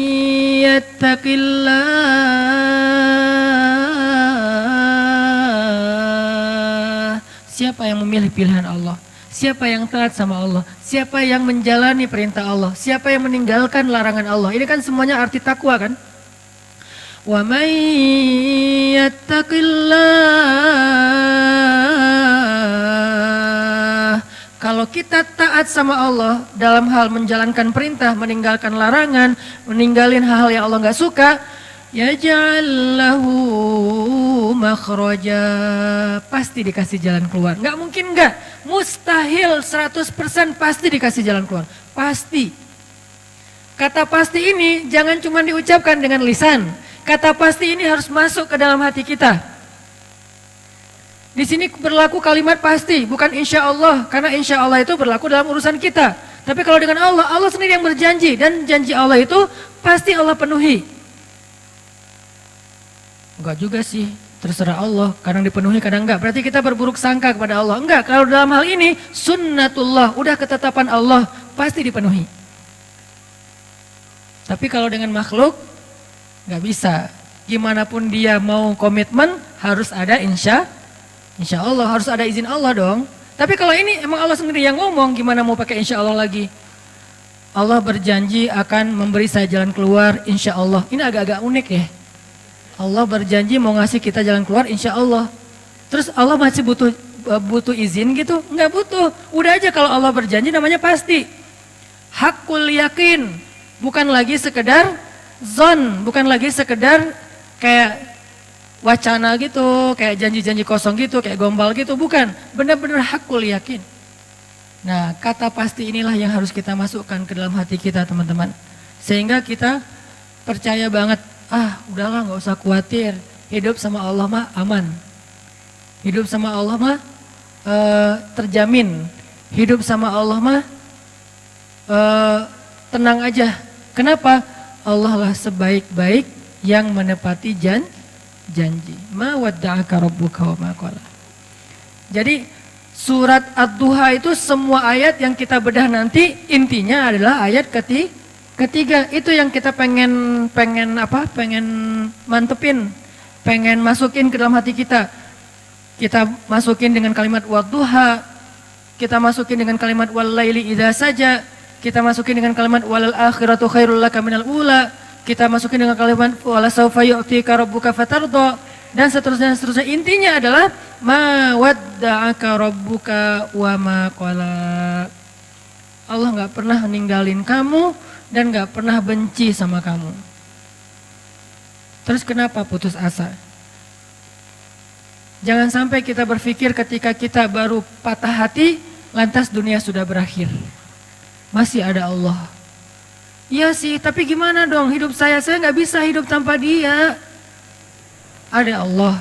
yattaqillah. Siapa yang memilih pilihan Allah? siapa yang taat sama Allah, siapa yang menjalani perintah Allah, siapa yang meninggalkan larangan Allah. Ini kan semuanya arti takwa kan? Wa may yattaqillah. Kalau kita taat sama Allah dalam hal menjalankan perintah, meninggalkan larangan, meninggalin hal-hal yang Allah nggak suka, yaj'al lahu makhraja, pasti dikasih jalan keluar. Nggak mungkin nggak, mustahil 100% pasti dikasih jalan keluar. Pasti. Kata pasti ini jangan cuma diucapkan dengan lisan. Kata pasti ini harus masuk ke dalam hati kita. Di sini berlaku kalimat pasti, bukan insya Allah. Karena insya Allah itu berlaku dalam urusan kita. Tapi kalau dengan Allah, Allah sendiri yang berjanji. Dan janji Allah itu pasti Allah penuhi. Enggak juga sih, terserah Allah. Kadang dipenuhi, kadang enggak. Berarti kita berburuk sangka kepada Allah. Enggak, kalau dalam hal ini sunnatullah, udah ketetapan Allah, pasti dipenuhi. Tapi kalau dengan makhluk, enggak bisa. Gimana pun dia mau komitmen, harus ada insya Allah, harus ada izin Allah dong. Tapi kalau ini emang Allah sendiri yang ngomong, gimana mau pakai insya Allah lagi? Allah berjanji akan memberi saya jalan keluar, insya Allah. Ini agak-agak unik ya. Allah berjanji mau ngasih kita jalan keluar, insya Allah. Terus Allah masih butuh izin gitu? Enggak butuh. Udah aja kalau Allah berjanji namanya pasti. Hakul yakin, bukan lagi sekedar zon, bukan lagi sekedar kayak wacana gitu, kayak janji-janji kosong gitu, kayak gombal gitu, bukan. Benar-benar hakul yakin. Nah, kata pasti inilah yang harus kita masukkan ke dalam hati kita, teman-teman. Sehingga kita percaya banget, udahlah nggak usah khawatir, hidup sama Allah mah aman. Hidup sama Allah mah terjamin. Hidup sama Allah mah tenang aja. Kenapa? Allah lah sebaik-baik yang menepati janji. Ma wadda'aka rabbuka wa ma qala. Jadi surat Ad-Duha itu semua ayat yang kita bedah nanti intinya adalah ayat ketiga. Itu yang kita pengen mantepin, pengen masukin ke dalam hati kita. Kita masukin dengan kalimat wadduha, kita masukin dengan kalimat wal laili idza saja, kita masukin dengan kalimat walal akhiratu khairul laka minal ula. Kita masukin dengan kalimat wala saufa yu'tika rabbuka fatardha, dan seterusnya. Intinya adalah ma wadda'aka rabbuka wa ma qala. Allah enggak pernah ninggalin kamu dan enggak pernah benci sama kamu. Terus kenapa putus asa? Jangan sampai kita berpikir ketika kita baru patah hati lantas dunia sudah berakhir. Masih ada Allah. Iya sih, tapi gimana dong hidup saya nggak bisa hidup tanpa dia. Ada Allah.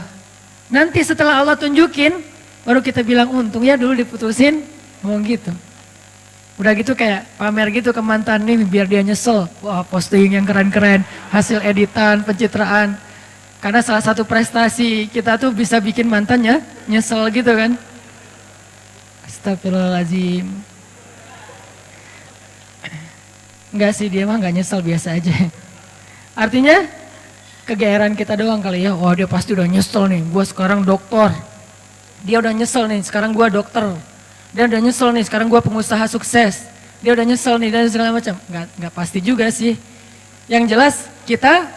Nanti setelah Allah tunjukin, baru kita bilang untung ya dulu diputusin, ngomong gitu. Udah gitu kayak pamer gitu ke mantan nih biar dia nyesel. Wah, posting yang keren-keren, hasil editan, pencitraan. Karena salah satu prestasi kita tuh bisa bikin mantannya nyesel gitu kan. Astagfirullahaladzim. Enggak sih, dia mah enggak nyesel, biasa aja. Artinya kegeeran kita doang kali ya. Wah, dia pasti udah nyesel nih, gua sekarang dokter. Dia udah nyesel nih, sekarang gua dokter. Dia udah nyesel nih, sekarang gua pengusaha sukses. Dia udah nyesel nih dan segala macam. Enggak pasti juga sih. Yang jelas kita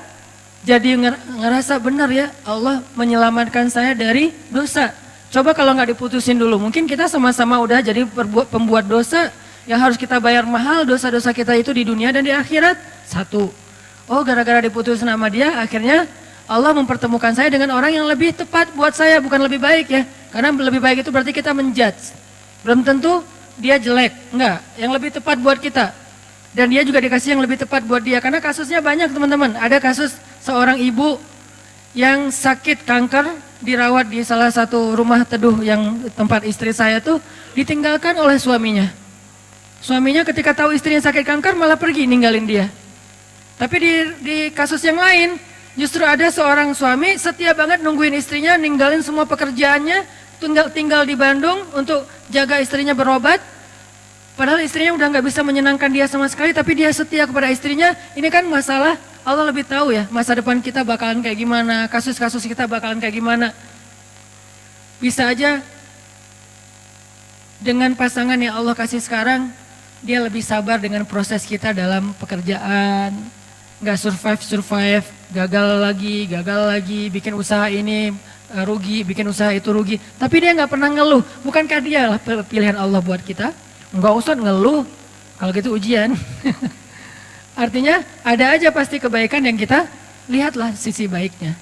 jadi ngerasa benar ya, Allah menyelamatkan saya dari dosa. Coba kalau nggak diputusin dulu, mungkin kita sama-sama udah jadi pembuat dosa yang harus kita bayar mahal dosa-dosa kita itu di dunia dan di akhirat. Satu, gara-gara diputusin sama dia, akhirnya Allah mempertemukan saya dengan orang yang lebih tepat buat saya, bukan lebih baik ya. Karena lebih baik itu berarti kita menjudge. Belum tentu dia jelek, enggak. Yang lebih tepat buat kita. Dan dia juga dikasih yang lebih tepat buat dia. Karena kasusnya banyak teman-teman. Ada kasus seorang ibu yang sakit kanker, dirawat di salah satu rumah teduh yang tempat istri saya tuh, ditinggalkan oleh suaminya. Suaminya ketika tahu istrinya sakit kanker malah pergi ninggalin dia. Tapi di kasus yang lain justru ada seorang suami setia banget nungguin istrinya, ninggalin semua pekerjaannya, tinggal di Bandung untuk jaga istrinya berobat. Padahal istrinya udah nggak bisa menyenangkan dia sama sekali, tapi dia setia kepada istrinya. Ini kan masalah Allah lebih tahu ya masa depan kita bakalan kayak gimana, kasus-kasus kita bakalan kayak gimana. Bisa aja dengan pasangan yang Allah kasih sekarang, dia lebih sabar dengan proses kita dalam pekerjaan, nggak survive, gagal lagi, bikin usaha ini rugi, bikin usaha itu rugi. Tapi dia nggak pernah ngeluh. Bukankah dia lah pilihan Allah buat kita? Nggak usah ngeluh, kalau gitu ujian. Artinya ada aja pasti kebaikan yang kita lihatlah sisi baiknya.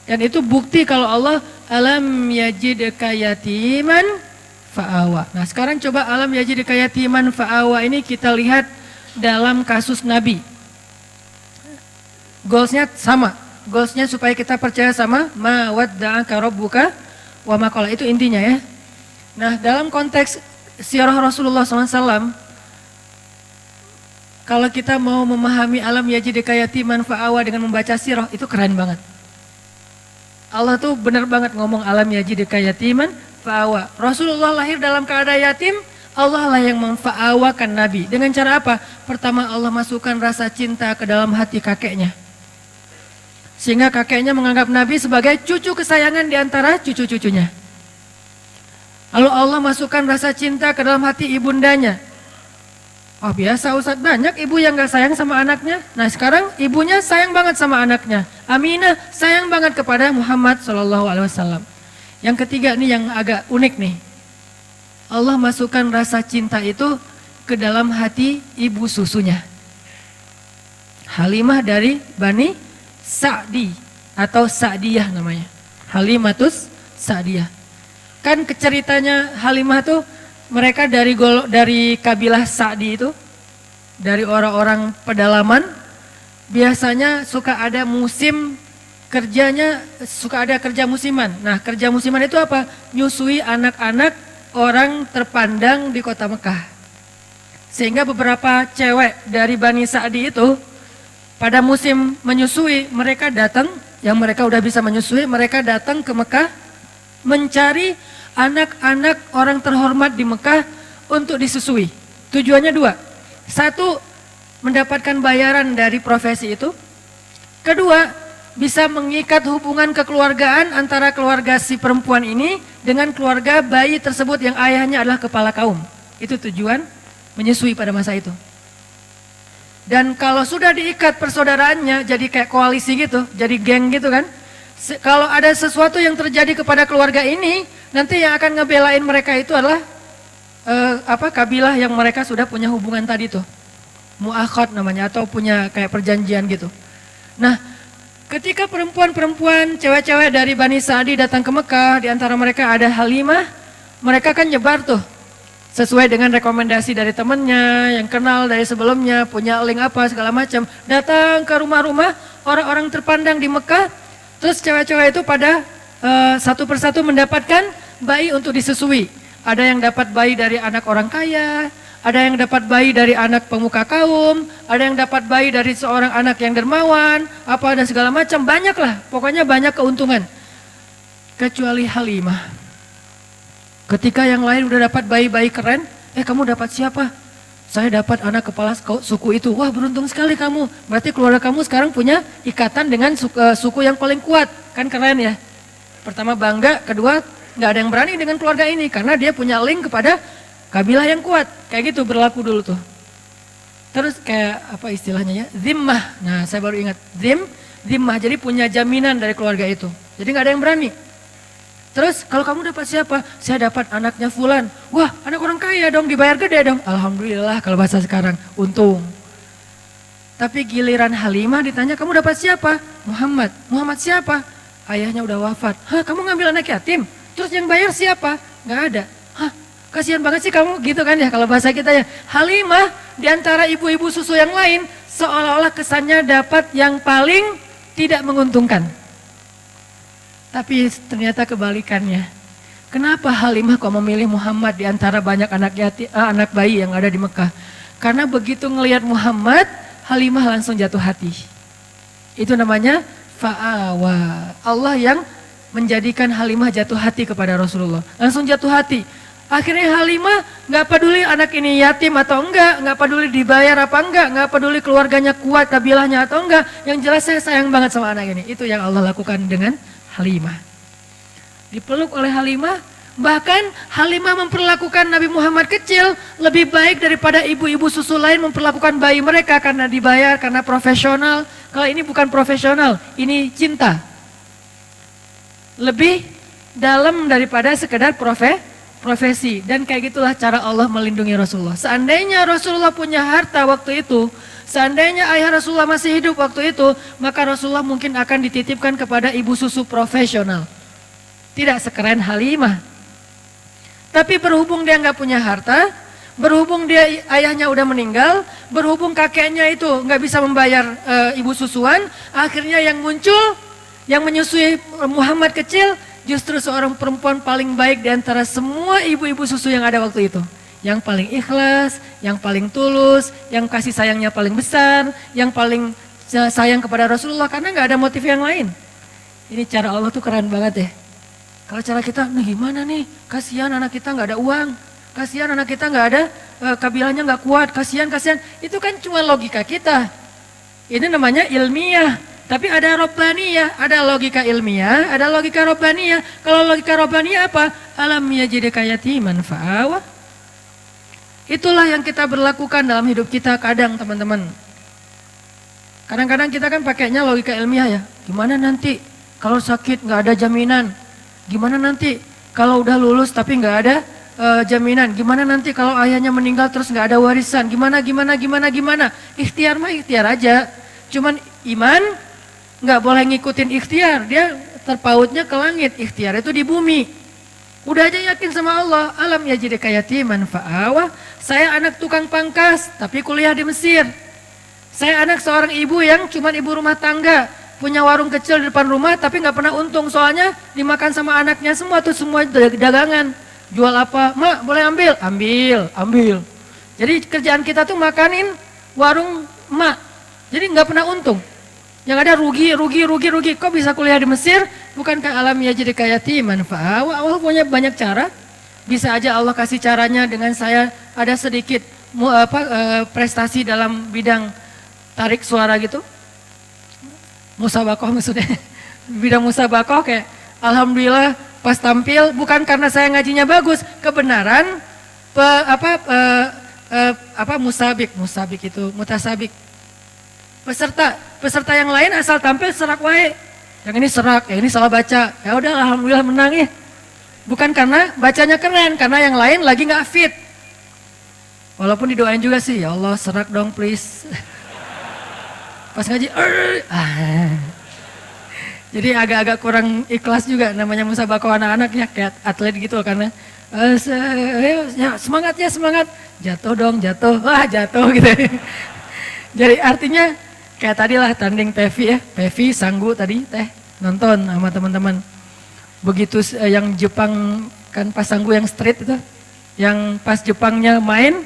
Dan itu bukti kalau Allah alam yajidka yatiman fa'awa. Nah sekarang coba alam yajidka yatiman fa'awa ini kita lihat dalam kasus Nabi. Goalsnya sama. Goalsnya supaya kita percaya sama ma wadda'aka rabbuka wa ma qala, itu intinya ya. Nah dalam konteks sirah Rasulullah SAW, kalau kita mau memahami alam yajidka yatiman fa'awa dengan membaca sirah, itu keren banget. Allah tuh benar banget ngomong alam yajidka yatiman fa'awa. Rasulullah lahir dalam keadaan yatim, Allah lah yang memfa'awakan Nabi. Dengan cara apa? Pertama Allah masukkan rasa cinta ke dalam hati kakeknya. Sehingga kakeknya menganggap Nabi sebagai cucu kesayangan di antara cucu-cucunya. Lalu Allah masukkan rasa cinta ke dalam hati ibundanya. Oh biasa Ustadz, banyak ibu yang gak sayang sama anaknya. Nah sekarang ibunya sayang banget sama anaknya. Aminah sayang banget kepada Muhammad SAW. Yang ketiga nih yang agak unik nih. Allah masukkan rasa cinta itu ke dalam hati ibu susunya. Halimah dari Bani Sa'di atau Sa'diyah namanya. Halimatus Sa'diyah. Kan ceritanya Halimah tuh mereka dari kabilah Sa'di itu, dari orang-orang pedalaman, biasanya suka ada musim kerjanya, suka ada kerja musiman. Nah kerja musiman itu apa? Nyusui anak-anak orang terpandang di kota Mekah. Sehingga beberapa cewek dari Bani Sa'di itu, pada musim menyusui mereka datang, yang mereka udah bisa menyusui, mereka datang ke Mekah mencari anak-anak orang terhormat di Mekah untuk disusui. Tujuannya dua. Satu, mendapatkan bayaran dari profesi itu. Kedua, bisa mengikat hubungan kekeluargaan antara keluarga si perempuan ini dengan keluarga bayi tersebut yang ayahnya adalah kepala kaum. Itu tujuan menyusui pada masa itu. Dan kalau sudah diikat persaudaraannya jadi kayak koalisi gitu, jadi geng gitu kan. Kalau ada sesuatu yang terjadi kepada keluarga ini, nanti yang akan ngebelain mereka itu adalah kabilah yang mereka sudah punya hubungan tadi tuh. Mu'akhad namanya, atau punya kayak perjanjian gitu. Nah, ketika perempuan-perempuan, cewek-cewek dari Bani Sa'di datang ke Mekah, di antara mereka ada Halimah, mereka kan nyebar tuh. Sesuai dengan rekomendasi dari temennya, yang kenal dari sebelumnya, punya link apa segala macam. Datang ke rumah-rumah orang-orang terpandang di Mekah. Terus cewek-cewek itu pada satu persatu mendapatkan bayi untuk disusui. Ada yang dapat bayi dari anak orang kaya, ada yang dapat bayi dari anak pemuka kaum, ada yang dapat bayi dari seorang anak yang dermawan, apa dan segala macam, banyak lah. Pokoknya banyak keuntungan. Kecuali Halimah. Ketika yang lain udah dapat bayi-bayi keren, kamu dapat siapa? Saya dapat anak kepala suku itu. Wah beruntung sekali kamu. Berarti keluarga kamu sekarang punya ikatan dengan suku yang paling kuat. Kan keren ya. Pertama bangga, kedua nggak ada yang berani dengan keluarga ini. Karena dia punya link kepada kabilah yang kuat. Kayak gitu berlaku dulu tuh. Terus kayak apa istilahnya ya? Zimmah. Nah saya baru ingat. Zimmah. Jadi punya jaminan dari keluarga itu. Jadi nggak ada yang berani. Terus kalau kamu dapat siapa? Saya dapat anaknya Fulan. Wah anak orang kaya dong, dibayar gede dong. Alhamdulillah kalau bahasa sekarang, untung. Tapi giliran Halimah ditanya, kamu dapat siapa? Muhammad. Muhammad siapa? Ayahnya udah wafat. Hah kamu ngambil anak yatim? Terus yang bayar siapa? Gak ada. Hah kasihan banget sih kamu gitu kan ya kalau bahasa kita ya. Halimah diantara ibu-ibu susu yang lain seolah-olah kesannya dapat yang paling tidak menguntungkan. Tapi ternyata kebalikannya. Kenapa Halimah kok memilih Muhammad di antara banyak anak bayi yang ada di Mekah? Karena begitu ngelihat Muhammad, Halimah langsung jatuh hati. Itu namanya fa'awa. Allah yang menjadikan Halimah jatuh hati kepada Rasulullah. Langsung jatuh hati. Akhirnya Halimah nggak peduli anak ini yatim atau enggak, nggak peduli dibayar apa enggak, nggak peduli keluarganya kuat, kabilahnya atau enggak. Yang jelas saya sayang banget sama anak ini. Itu yang Allah lakukan dengan Halimah. Dipeluk oleh Halimah, Bahkan Halimah memperlakukan Nabi Muhammad kecil lebih baik daripada ibu-ibu susu lain memperlakukan bayi mereka karena dibayar, karena profesional. Kalau ini bukan profesional, ini cinta. Lebih dalam daripada sekedar profesi. Dan kayak gitulah cara Allah melindungi Rasulullah. Seandainya Rasulullah punya harta waktu itu, seandainya ayah Rasulullah masih hidup waktu itu, maka Rasulullah mungkin akan dititipkan kepada ibu susu profesional. Tidak sekeren Halimah. Tapi berhubung dia nggak punya harta, berhubung dia ayahnya udah meninggal, berhubung kakeknya itu nggak bisa membayar ibu susuan, akhirnya yang muncul, yang menyusui Muhammad kecil, justru seorang perempuan paling baik di antara semua ibu-ibu susu yang ada waktu itu. Yang paling ikhlas, yang paling tulus, yang kasih sayangnya paling besar, yang paling sayang kepada Rasulullah karena nggak ada motif yang lain. Ini cara Allah tuh keren banget ya. Kalau cara kita, nih gimana nih, kasihan anak kita nggak ada uang, kasihan anak kita nggak ada, kabilahnya nggak kuat, kasihan. Itu kan cuma logika kita. Ini namanya ilmiah. Tapi ada robbaniyah, ada logika ilmiah, ada logika robbaniyah. Kalau logika robbaniyah apa? Alam yajidka yatiman fa'awa. Itulah yang kita berlakukan dalam hidup kita kadang teman-teman. Kadang-kadang kita kan pakainya logika ilmiah ya. Gimana nanti kalau sakit nggak ada jaminan? Gimana nanti kalau udah lulus tapi nggak ada jaminan? Gimana nanti kalau ayahnya meninggal terus nggak ada warisan? Gimana? Ikhtiar mah ikhtiar aja. Cuman iman nggak boleh ngikutin ikhtiar, dia terpautnya ke langit, ikhtiar itu di bumi. Udah aja yakin sama Allah, alam yajidka yatiman fa'awa. Saya anak tukang pangkas, tapi kuliah di Mesir. Saya anak seorang ibu yang cuman ibu rumah tangga, punya warung kecil di depan rumah, tapi nggak pernah untung, soalnya dimakan sama anaknya semua tuh, semua dagangan. Jual apa? Mak, boleh ambil. Jadi kerjaan kita tuh makanin warung mak, jadi nggak pernah untung. Yang ada rugi. Kok bisa kuliah di Mesir? Bukankah alam yajidka yatiman fa'awa? Allah punya banyak cara. Bisa aja Allah kasih caranya dengan saya ada sedikit prestasi dalam bidang tarik suara gitu. Musabakoh maksudnya. Bidang musabakoh kayak alhamdulillah pas tampil bukan karena saya ngajinya bagus, kebenaran musabik itu mutasabik. Peserta yang lain asal tampil serak wae. Yang ini serak, yang ini salah baca. Ya udah alhamdulillah menang ya. Bukan karena bacanya keren, karena yang lain lagi nggak fit. Walaupun didoain juga sih, ya Allah serak dong please. Pas ngaji, jadi agak-agak kurang ikhlas juga namanya musabakoh anak-anak ya, kayak atlet gitu karena semangat, jatuh, jatuh gitu. Jadi artinya kayak tadi lah tanding Pevi Sanggu tadi nonton sama teman-teman. Begitu yang Jepang kan pas Sanggu yang street itu, yang pas Jepangnya main,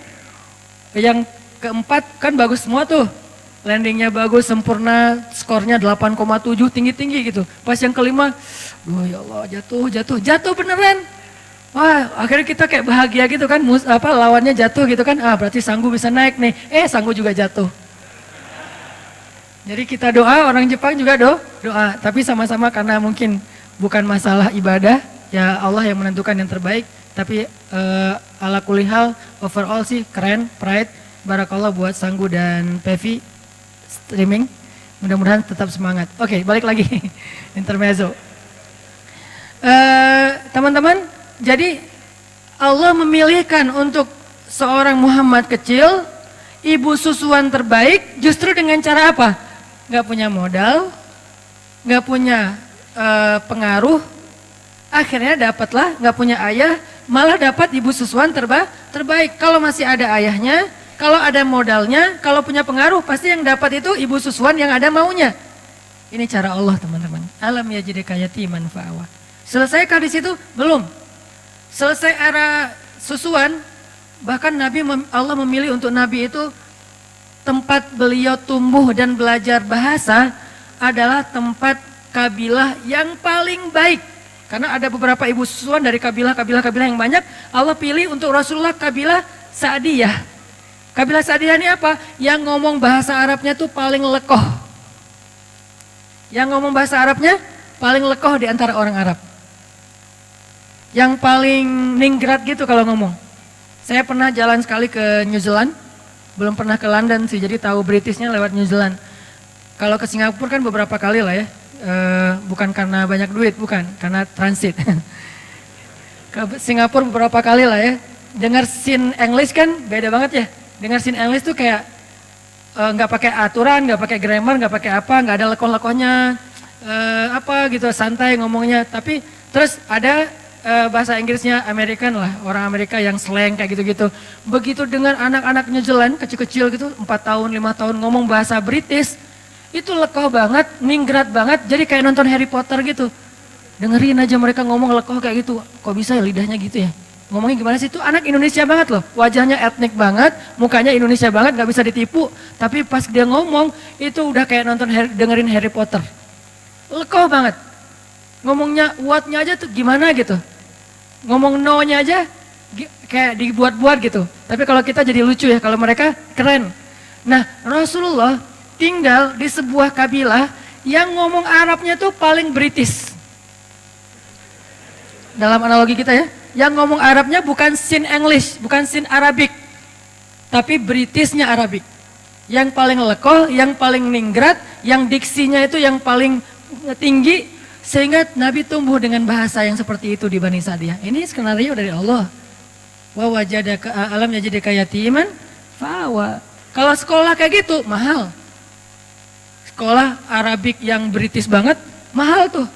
yang keempat kan bagus semua tuh. Landingnya bagus, sempurna, skornya 8,7 tinggi-tinggi gitu. Pas yang kelima, ya Allah jatuh beneran. Wah akhirnya kita kayak bahagia gitu kan, lawannya jatuh gitu kan, berarti Sanggu bisa naik nih. Sanggu juga jatuh. Jadi kita doa, orang Jepang juga doa, tapi sama-sama karena mungkin bukan masalah ibadah, ya Allah yang menentukan yang terbaik. Tapi ala kulihal, overall sih keren, pride, barakallah buat Sanggu dan Pevi streaming. Mudah-mudahan tetap semangat. Oke, balik lagi intermezzo. Teman-teman, jadi Allah memilihkan untuk seorang Muhammad kecil, ibu susuan terbaik, justru dengan cara apa? Gak punya modal, gak punya pengaruh, akhirnya dapatlah gak punya ayah, malah dapat ibu susuan terbaik. Kalau masih ada ayahnya, kalau ada modalnya, kalau punya pengaruh, pasti yang dapat itu ibu susuan yang ada maunya. Ini cara Allah teman-teman. Alam yajidka yatiman fa'awa. Selesaikah di situ? Belum. Selesai era susuan, bahkan Allah memilih untuk Nabi itu tempat beliau tumbuh dan belajar bahasa adalah tempat kabilah yang paling baik. Karena ada beberapa ibu susuan dari kabilah yang banyak, Allah pilih untuk Rasulullah kabilah Sa'diyah. Kabilah Sa'diyah ini apa? Yang ngomong bahasa Arabnya tuh paling lekoh. Yang ngomong bahasa Arabnya paling lekoh di antara orang Arab. yang paling ningrat gitu kalau ngomong. Saya pernah jalan sekali ke New Zealand, belum pernah ke London sih, jadi tahu Britishnya lewat New Zealand. Kalau ke Singapura kan beberapa kali lah ya, bukan karena banyak duit, bukan, karena transit. Ke Singapura beberapa kali lah ya, dengar scene English kan beda banget ya. Dengar scene English tuh kayak nggak pakai aturan, nggak pakai grammar, nggak pakai apa, nggak ada lekoh-lekohnya, apa gitu, santai ngomongnya. Tapi terus ada bahasa Inggrisnya American lah, orang Amerika yang slang kayak gitu-gitu. Begitu dengan anak-anak New Zealand kecil-kecil gitu, 4 tahun, 5 tahun ngomong bahasa British, itu lekoh banget, ningrat banget, jadi kayak nonton Harry Potter gitu. Dengerin aja mereka ngomong lekoh kayak gitu, kok bisa ya lidahnya gitu ya? Ngomongnya gimana sih? Itu anak Indonesia banget loh, wajahnya etnik banget, mukanya Indonesia banget, gak bisa ditipu. Tapi pas dia ngomong, itu udah kayak nonton dengerin Harry Potter. Lekoh banget. Ngomongnya, what-nya aja tuh gimana gitu. Ngomong no-nya aja kayak dibuat-buat gitu. Tapi kalau kita jadi lucu ya, kalau mereka keren. Nah, Rasulullah tinggal di sebuah kabilah yang ngomong Arabnya tuh paling British. Dalam analogi kita ya, yang ngomong Arabnya bukan sin English, bukan sin Arabic, tapi Britishnya Arabic. Yang paling lekoh, yang paling ningrat, yang diksinya itu yang paling tinggi, sehingga Nabi tumbuh dengan bahasa yang seperti itu di Bani Sa'diyah. Ini skenario dari Allah. Wa wajadaka alam yajidaka yatiman fawa. Kalau sekolah kayak gitu mahal. Sekolah Arabik yang British banget mahal tuh.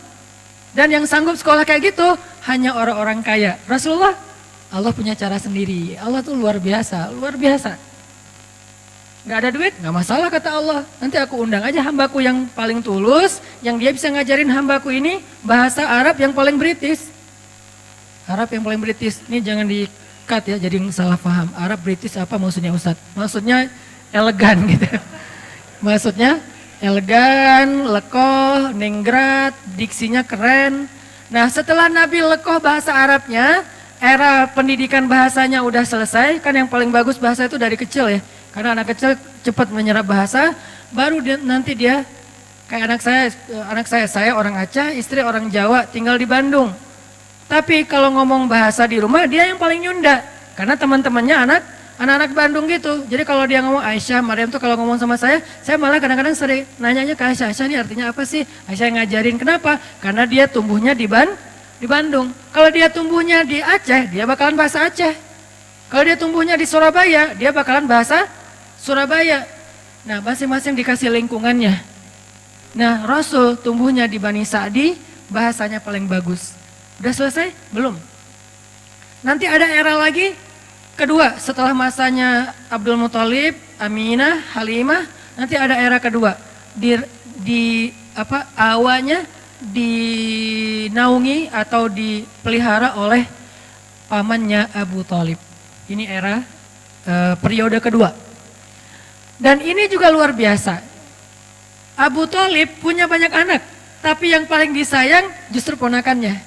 Dan yang sanggup sekolah kayak gitu hanya orang-orang kaya. Rasulullah, Allah punya cara sendiri. Allah tuh luar biasa, luar biasa. Gak ada duit, gak masalah kata Allah. Nanti aku undang aja hambaku yang paling tulus, yang dia bisa ngajarin hambaku ini bahasa Arab yang paling British. Arab yang paling British, ini jangan di-cut ya, jadi salah paham. Arab British apa maksudnya Ustadz? Maksudnya elegan gitu. Maksudnya elegan, lekoh, ningrat, diksinya keren. Nah setelah Nabi lekoh bahasa Arabnya, era pendidikan bahasanya udah selesai. Kan yang paling bagus bahasa itu dari kecil ya. Karena anak kecil cepat menyerap bahasa, baru nanti dia kayak anak saya orang Aceh, istri orang Jawa, tinggal di Bandung. Tapi kalau ngomong bahasa di rumah dia yang paling nyunda. Karena teman-temannya anak-anak Bandung gitu. Jadi kalau dia ngomong Aisyah, Maryam tuh kalau ngomong sama saya malah kadang-kadang sering nanyanya ke Aisyah, Aisyah ini artinya apa sih? Aisyah ngajarin, kenapa? Karena dia tumbuhnya di Bandung. Kalau dia tumbuhnya di Aceh, dia bakalan bahasa Aceh. Kalau dia tumbuhnya di Surabaya, dia bakalan bahasa Surabaya. Nah, masing-masing dikasih lingkungannya. Nah, Rasul tumbuhnya di Bani Sa'di, bahasanya paling bagus. Udah selesai? Belum. Nanti ada era lagi kedua setelah masanya Abdul Muthalib, Aminah, Halimah, nanti ada era kedua. Awalnya dinaungi atau dipelihara oleh pamannya Abu Thalib. Ini era periode kedua. Dan ini juga luar biasa. Abu Thalib punya banyak anak, tapi yang paling disayang justru ponakannya.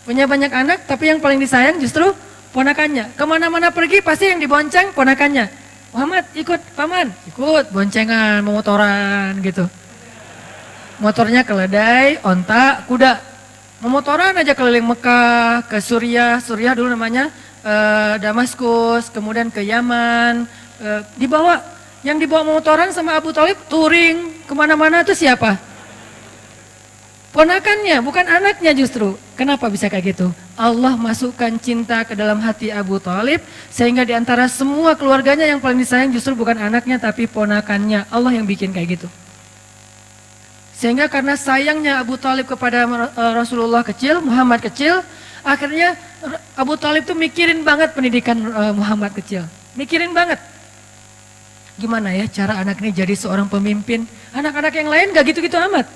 Punya banyak anak, tapi yang paling disayang justru ponakannya. Kemana-mana pergi pasti yang dibonceng ponakannya. Muhammad ikut paman, ikut boncengan, memotoran gitu. Motornya keledai, onta, kuda. Memotoran aja keliling Mekah, ke Suriah dulu namanya Damaskus, kemudian ke Yaman. Yang dibawa motoran sama Abu Thalib touring kemana-mana itu siapa? Ponakannya, bukan anaknya justru. Kenapa bisa kayak gitu? Allah masukkan cinta ke dalam hati Abu Thalib sehingga di antara semua keluarganya yang paling disayang justru bukan anaknya tapi ponakannya. Allah yang bikin kayak gitu. Sehingga karena sayangnya Abu Thalib kepada Rasulullah kecil, Muhammad kecil, akhirnya Abu Thalib tuh mikirin banget pendidikan Muhammad kecil. Mikirin banget. Gimana ya cara anak ini jadi seorang pemimpin? Anak-anak yang lain gak gitu-gitu amat.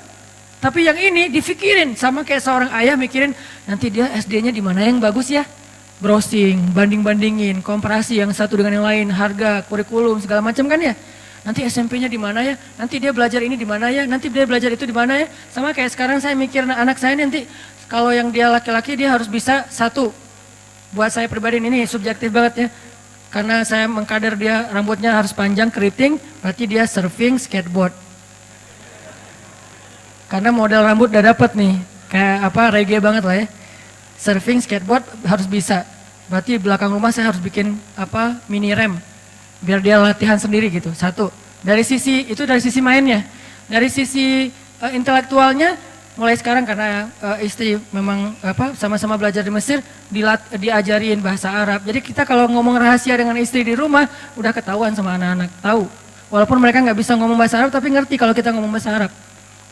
Tapi yang ini difikirin sama kayak seorang ayah mikirin nanti dia SD-nya di mana yang bagus ya? Browsing, banding-bandingin, komparasi yang satu dengan yang lain, harga, kurikulum segala macam kan ya? Nanti SMP-nya di mana ya? Nanti dia belajar ini di mana ya? Nanti dia belajar itu di mana ya? Sama kayak sekarang saya mikir anak saya nanti kalau yang dia laki-laki dia harus bisa satu. Buat saya pribadi ini subjektif banget ya. Karena saya mengkader dia rambutnya harus panjang, keriting, berarti dia surfing, skateboard. Karena model rambut udah dapet nih, kayak reggae banget lah ya. Surfing, skateboard harus bisa. Berarti belakang rumah saya harus bikin mini ramp biar dia latihan sendiri gitu. Satu. Dari sisi mainnya. Dari sisi intelektualnya mulai sekarang karena istri memang sama-sama belajar di Mesir diajarin bahasa Arab. Jadi kita kalau ngomong rahasia dengan istri di rumah udah ketahuan sama anak-anak, tahu. Walaupun mereka nggak bisa ngomong bahasa Arab tapi ngerti kalau kita ngomong bahasa Arab.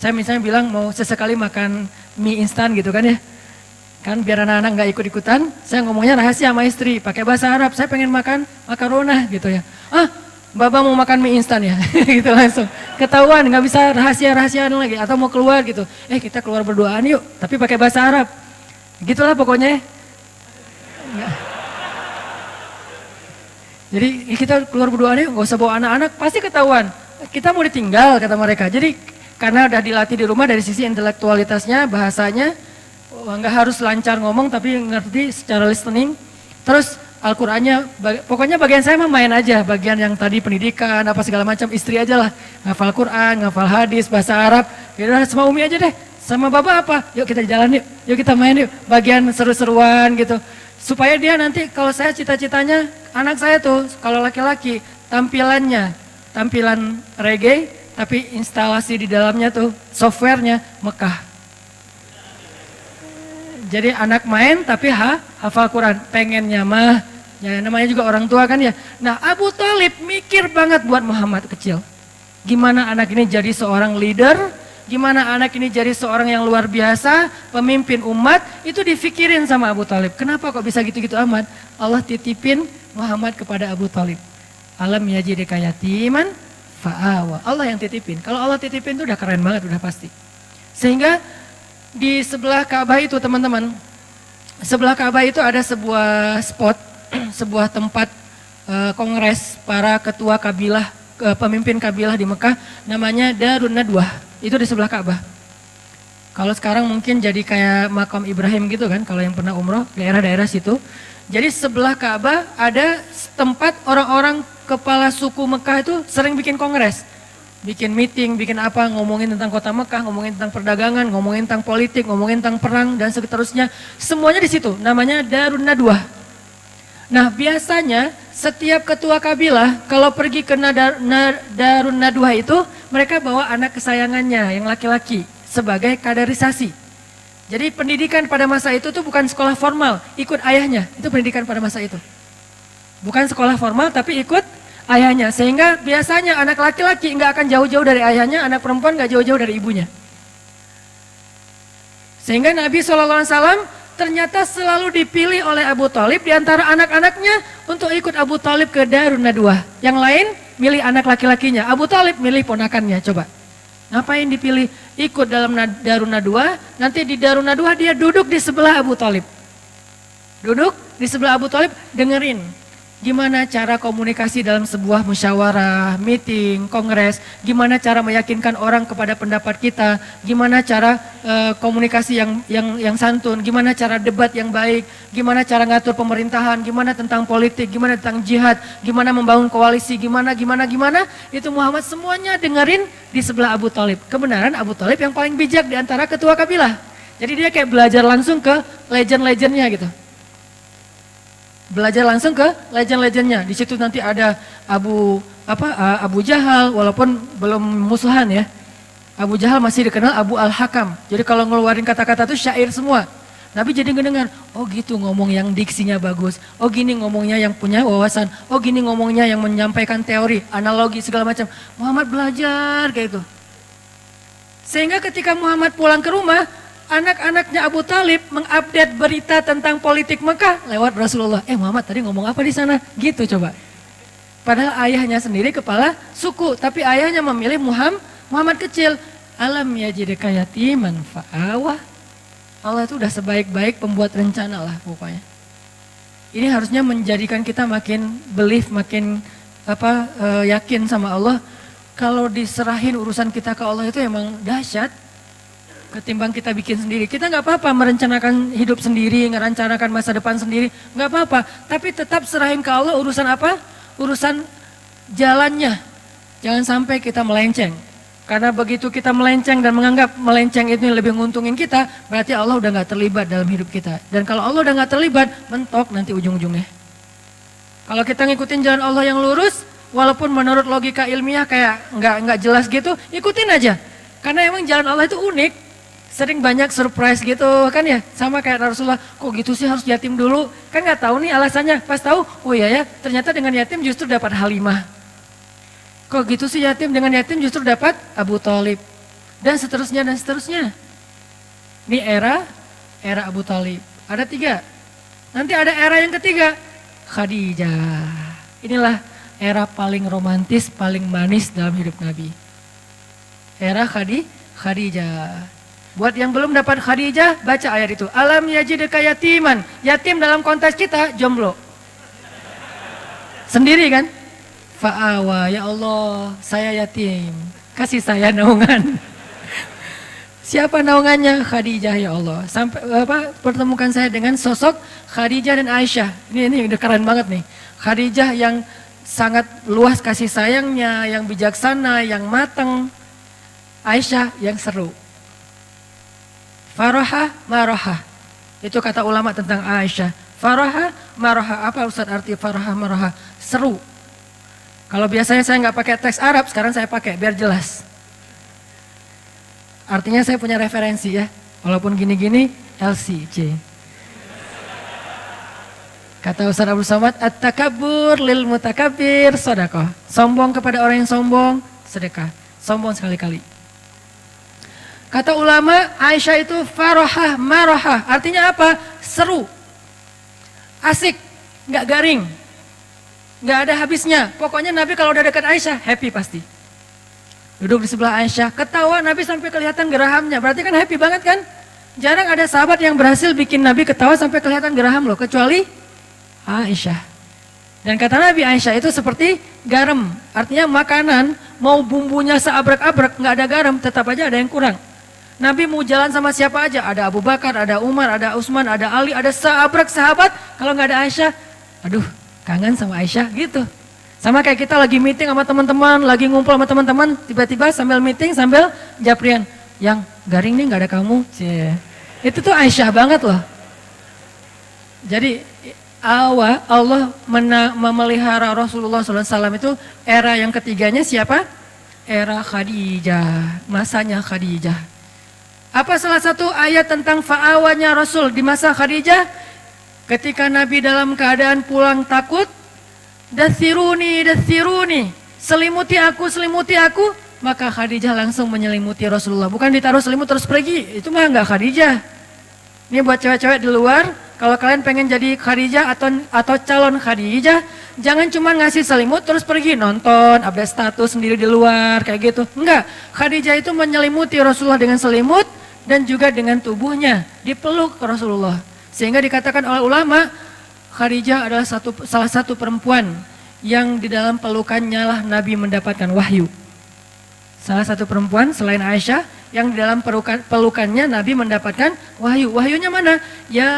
Saya misalnya bilang mau sesekali makan mie instan gitu kan ya. Kan biar anak-anak nggak ikut-ikutan, saya ngomongnya rahasia sama istri, pakai bahasa Arab, saya pengen makan makarona gitu ya. Baba mau makan mie instan ya, gitu langsung. Ketahuan, nggak bisa rahasia-rahasiaan lagi, atau mau keluar gitu. Kita keluar berduaan yuk, tapi pakai bahasa Arab. Gitulah pokoknya. Jadi kita keluar berduaan yuk, nggak usah bawa anak-anak, pasti ketahuan. Kita mau ditinggal, kata mereka. Jadi karena udah dilatih di rumah dari sisi intelektualitasnya, bahasanya, nggak harus lancar ngomong tapi ngerti secara listening. Terus Al-Qur'annya, pokoknya bagian saya mah main aja, bagian yang tadi pendidikan, apa segala macam, istri aja lah. Ngafal Quran, ngafal hadis, bahasa Arab, yaudah sama Umi aja deh. Sama Baba apa? Yuk kita jalan yuk kita main yuk. Bagian seru-seruan gitu. Supaya dia nanti, kalau saya cita-citanya, anak saya tuh, kalau laki-laki, tampilan reggae, tapi instalasi di dalamnya tuh, softwarenya Mekah. Jadi anak main tapi hafal Quran, pengennya mah, ya namanya juga orang tua kan ya. Nah Abu Thalib mikir banget buat Muhammad kecil. Gimana anak ini jadi seorang leader, gimana anak ini jadi seorang yang luar biasa, pemimpin umat, itu difikirin sama Abu Thalib. Kenapa kok bisa gitu-gitu amat? Allah titipin Muhammad kepada Abu Thalib. Alam yajidika yatiman fa'awa. Allah yang titipin. Kalau Allah titipin itu udah keren banget, udah pasti. Sehingga di sebelah Ka'bah itu teman-teman, sebelah Ka'bah itu ada sebuah spot, sebuah tempat kongres para ketua kabilah, pemimpin kabilah di Mekah, namanya Darun Nadwah, itu di sebelah Ka'bah. Kalau sekarang mungkin jadi kayak makam Ibrahim gitu kan, kalau yang pernah umroh, daerah-daerah situ. Jadi sebelah Ka'bah ada tempat orang-orang kepala suku Mekah itu sering bikin kongres. Bikin meeting, bikin apa, ngomongin tentang kota Mekah, ngomongin tentang perdagangan, ngomongin tentang politik, ngomongin tentang perang, dan seterusnya. Semuanya di situ, namanya Darun Nadwah. Nah biasanya setiap ketua kabilah, kalau pergi ke Darun Nadwah itu, mereka bawa anak kesayangannya yang laki-laki, sebagai kaderisasi. Jadi pendidikan pada masa itu tuh bukan sekolah formal, ikut ayahnya, itu pendidikan pada masa itu. Bukan sekolah formal tapi ikut ayahnya, sehingga biasanya anak laki-laki nggak akan jauh-jauh dari ayahnya, anak perempuan nggak jauh-jauh dari ibunya. Sehingga Nabi SAW ternyata selalu dipilih oleh Abu Thalib di antara anak-anaknya untuk ikut Abu Thalib ke Darun Nadwah. Yang lain milih anak laki-lakinya, Abu Thalib milih ponakannya. Coba, ngapain dipilih ikut dalam Darun Nadwah? Nanti di Darun Nadwah dia duduk di sebelah Abu Thalib. Duduk di sebelah Abu Thalib, dengerin gimana cara komunikasi dalam sebuah musyawarah, meeting, kongres, gimana cara meyakinkan orang kepada pendapat kita, gimana cara komunikasi yang santun, gimana cara debat yang baik, gimana cara ngatur pemerintahan, gimana tentang politik, gimana tentang jihad, gimana membangun koalisi, gimana, itu Muhammad semuanya dengerin di sebelah Abu Thalib. Kebenaran Abu Thalib yang paling bijak di antara ketua kabilah. Jadi dia kayak belajar langsung ke legend-legendnya gitu. Belajar langsung ke legend-legendnya. Di situ nanti ada Abu Jahal, walaupun belum musuhan ya. Abu Jahal masih dikenal Abu Al-Hakam. Jadi kalau ngeluarin kata-kata itu syair semua. Nabi jadi ngedengar, oh gitu ngomong yang diksinya bagus. Oh gini ngomongnya yang punya wawasan. Oh gini ngomongnya yang menyampaikan teori, analogi segala macam. Muhammad belajar kayak itu. Sehingga ketika Muhammad pulang ke rumah, anak-anaknya Abu Thalib mengupdate berita tentang politik Mekah lewat Rasulullah. Muhammad tadi ngomong apa di sana? Gitu coba. Padahal ayahnya sendiri kepala suku, tapi ayahnya memilih Muhammad kecil. Alam yajidika yatiman fa'awah. Allah itu udah sebaik-baik pembuat rencana lah pokoknya. Ini harusnya menjadikan kita makin belief, makin yakin sama Allah. Kalau diserahin urusan kita ke Allah itu emang dahsyat. Ketimbang kita bikin sendiri, kita nggak apa-apa merencanakan hidup sendiri, merencanakan masa depan sendiri, nggak apa-apa. Tapi tetap serahin ke Allah urusan apa? Urusan jalannya. Jangan sampai kita melenceng. Karena begitu kita melenceng dan menganggap melenceng itu yang lebih menguntungin kita, berarti Allah udah gak terlibat dalam hidup kita. Dan kalau Allah udah gak terlibat, mentok nanti ujung-ujungnya. Kalau kita ngikutin jalan Allah yang lurus, walaupun menurut logika ilmiah kayak nggak jelas gitu, ikutin aja. Karena emang jalan Allah itu unik, sering banyak surprise gitu kan ya. Sama kayak Rasulullah, kok gitu sih harus yatim dulu? Kan nggak tahu nih alasannya. Pas tahu, oh iya ya, ternyata dengan yatim justru dapat Halimah. Kok gitu sih yatim, dengan yatim justru dapat Abu Thalib. Dan seterusnya dan seterusnya. Ini era Abu Thalib. Ada 3. Nanti ada era yang ketiga, Khadijah. Inilah era paling romantis, paling manis dalam hidup Nabi. Era Khadijah. Buat yang belum dapat Khadijah, baca ayat itu. Alam yajidka yatiman. Yatim dalam konteks kita, jomblo. Sendiri kan? Fa'awa, ya Allah, saya yatim. Kasih saya naungan. Siapa naungannya? Khadijah, ya Allah. Sampai pertemukan saya dengan sosok Khadijah dan Aisyah. Ini udah keren banget nih. Khadijah yang sangat luas kasih sayangnya, yang bijaksana, yang matang. Aisyah yang seru. Faraha, maraha. Itu kata ulama tentang Aisyah. Faraha, maraha. Apa Ustaz arti faraha, maraha? Seru. Kalau biasanya saya nggak pakai teks Arab, sekarang saya pakai biar jelas. Artinya saya punya referensi ya. Walaupun gini-gini, LCJ. Kata Ustaz Abdul Somad, at-takabbur lil mutakabbir sedekah. Sombong kepada orang yang sombong, sedekah. Sombong sekali-kali. Kata ulama, Aisyah itu farahah marahah. Artinya apa? Seru. Asik, nggak garing. Nggak ada habisnya. Pokoknya Nabi kalau udah dekat Aisyah, happy pasti. Duduk di sebelah Aisyah, ketawa Nabi sampai kelihatan gerahamnya. Berarti kan happy banget kan? Jarang ada sahabat yang berhasil bikin Nabi ketawa sampai kelihatan geraham loh. Kecuali Aisyah. Dan kata Nabi, Aisyah itu seperti garam. Artinya makanan, mau bumbunya seabrek-abrek, nggak ada garam, tetap aja ada yang kurang. Nabi mau jalan sama siapa aja, ada Abu Bakar, ada Umar, ada Utsman, ada Ali, ada seabrek sahabat. Kalau nggak ada Aisyah, aduh kangen sama Aisyah gitu. Sama kayak kita lagi meeting sama teman-teman, lagi ngumpul sama teman-teman, tiba-tiba sambil meeting, sambil japrian. Yang garing nih nggak ada kamu. Itu tuh Aisyah banget loh. Jadi Allah memelihara Rasulullah SAW itu era yang ketiganya siapa? Era Khadijah, masanya Khadijah. Apa salah satu ayat tentang fa'awanya Rasul di masa Khadijah? Ketika Nabi dalam keadaan pulang takut, dathiruni, selimuti aku, maka Khadijah langsung menyelimuti Rasulullah. Bukan ditaruh selimut terus pergi, itu mah enggak Khadijah. Ini buat cewek-cewek di luar, kalau kalian pengen jadi Khadijah atau calon Khadijah, jangan cuma ngasih selimut terus pergi nonton, update status sendiri di luar, kayak gitu. Enggak, Khadijah itu menyelimuti Rasulullah dengan selimut dan juga dengan tubuhnya, dipeluk Rasulullah. Sehingga dikatakan oleh ulama, Khadijah adalah salah satu perempuan yang di dalam pelukannya lah Nabi mendapatkan wahyu. Salah satu perempuan selain Aisyah yang di dalam pelukannya Nabi mendapatkan wahyu. Wahyunya mana? Ya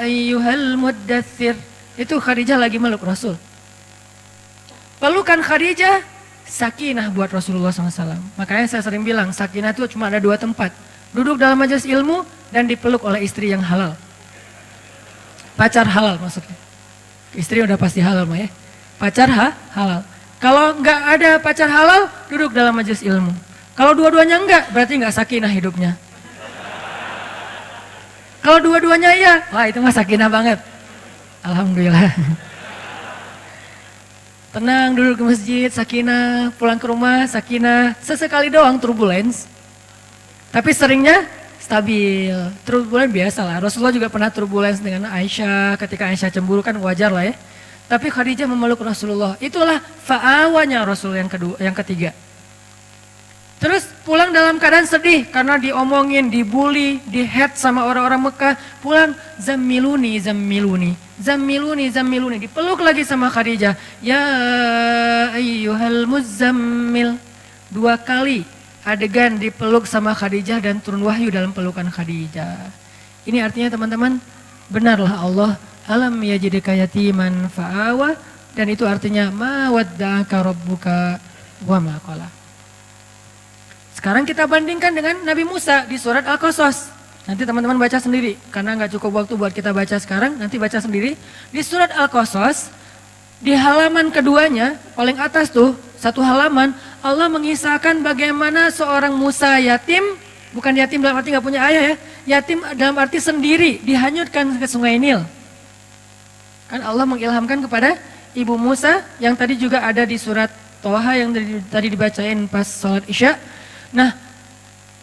ayyuhal muddatsir. Itu Khadijah lagi meluk Rasul. Pelukan Khadijah sakinah buat Rasulullah SAW. Makanya saya sering bilang sakinah itu cuma ada 2 tempat. Duduk dalam majelis ilmu dan dipeluk oleh istri yang halal. Pacar halal maksudnya. Istri udah pasti halal mah ya. Pacar halal. Kalau nggak ada pacar halal, duduk dalam majelis ilmu. Kalau dua-duanya enggak, berarti nggak sakinah hidupnya. Kalau dua-duanya iya, wah itu mah sakinah banget. Alhamdulillah. Tenang duduk di masjid, sakinah, pulang ke rumah, sakinah. Sesekali doang turbulence. Tapi seringnya stabil. Turbulence biasa lah. Rasulullah juga pernah turbulence dengan Aisyah. Ketika Aisyah cemburu kan wajar lah ya. Tapi Khadijah memeluk Rasulullah. Itulah fa'awanya Rasul yang ketiga. Terus pulang dalam keadaan sedih karena diomongin, dibully, di-hate sama orang-orang Mekah. Pulang zammiluni. Dipeluk lagi sama Khadijah. Ya ayyuhal muzammil. 2 kali adegan dipeluk sama Khadijah dan turun wahyu dalam pelukan Khadijah. Ini artinya teman-teman, benarlah Allah alam yajidka yatiman fa'awa, dan itu artinya ma wadda'aka rabbuka wa ma qala. Sekarang kita bandingkan dengan Nabi Musa di surat Al-Qasas. Nanti teman-teman baca sendiri, karena nggak cukup waktu buat kita baca sekarang, nanti baca sendiri. Di surat Al-Qasas, di halaman keduanya, paling atas tuh, satu halaman, Allah mengisahkan bagaimana seorang Musa yatim, bukan yatim dalam arti nggak punya ayah ya, yatim dalam arti sendiri, dihanyutkan ke sungai Nil. Kan Allah mengilhamkan kepada ibu Musa, yang tadi juga ada di surat Toha yang tadi dibacain pas sholat Isya. Nah,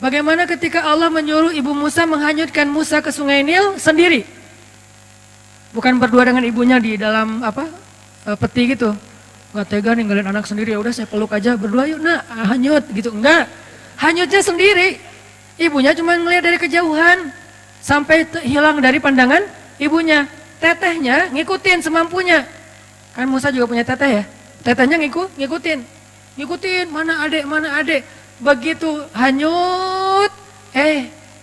bagaimana ketika Allah menyuruh ibu Musa menghanyutkan Musa ke sungai Nil sendiri? Bukan berdua dengan ibunya di dalam peti gitu. Gak tega ninggalin anak sendiri, ya udah saya peluk aja berdua yuk nak hanyut gitu. Enggak, hanyutnya sendiri. Ibunya cuma ngeliat dari kejauhan sampai hilang dari pandangan ibunya. Tetehnya ngikutin semampunya. Kan Musa juga punya teteh ya. Tetehnya ngikutin mana adek. Begitu hanyut,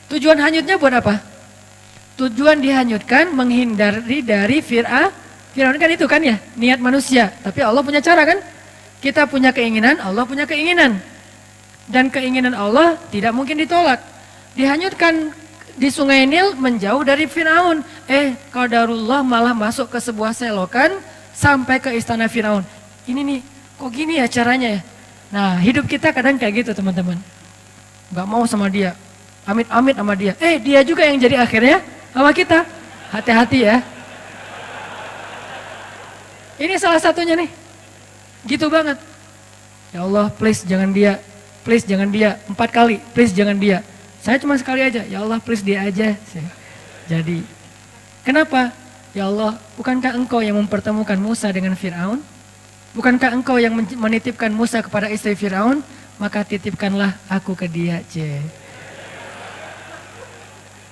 tujuan hanyutnya buat apa? Tujuan dihanyutkan menghindari dari Fir'aun kan itu kan ya, niat manusia. Tapi Allah punya cara kan? Kita punya keinginan, Allah punya keinginan. Dan keinginan Allah tidak mungkin ditolak. Dihanyutkan di sungai Nil menjauh dari Fir'aun. Qadarullah malah masuk ke sebuah selokan sampai ke istana Fir'aun. Ini nih, kok gini ya caranya ya? Nah, hidup kita kadang kayak gitu teman-teman. Gak mau sama dia, amit-amit sama dia. Dia juga yang jadi akhirnya sama kita. Hati-hati ya. Ini salah satunya nih. Gitu banget. Ya Allah, please jangan dia. Please jangan dia. 4 kali, please jangan dia. Saya cuma sekali aja. Ya Allah, please dia aja. Jadi, kenapa? Ya Allah, bukankah engkau yang mempertemukan Musa dengan Fir'aun? Bukankah engkau yang menitipkan Musa kepada istri Fir'aun? Maka titipkanlah aku ke dia.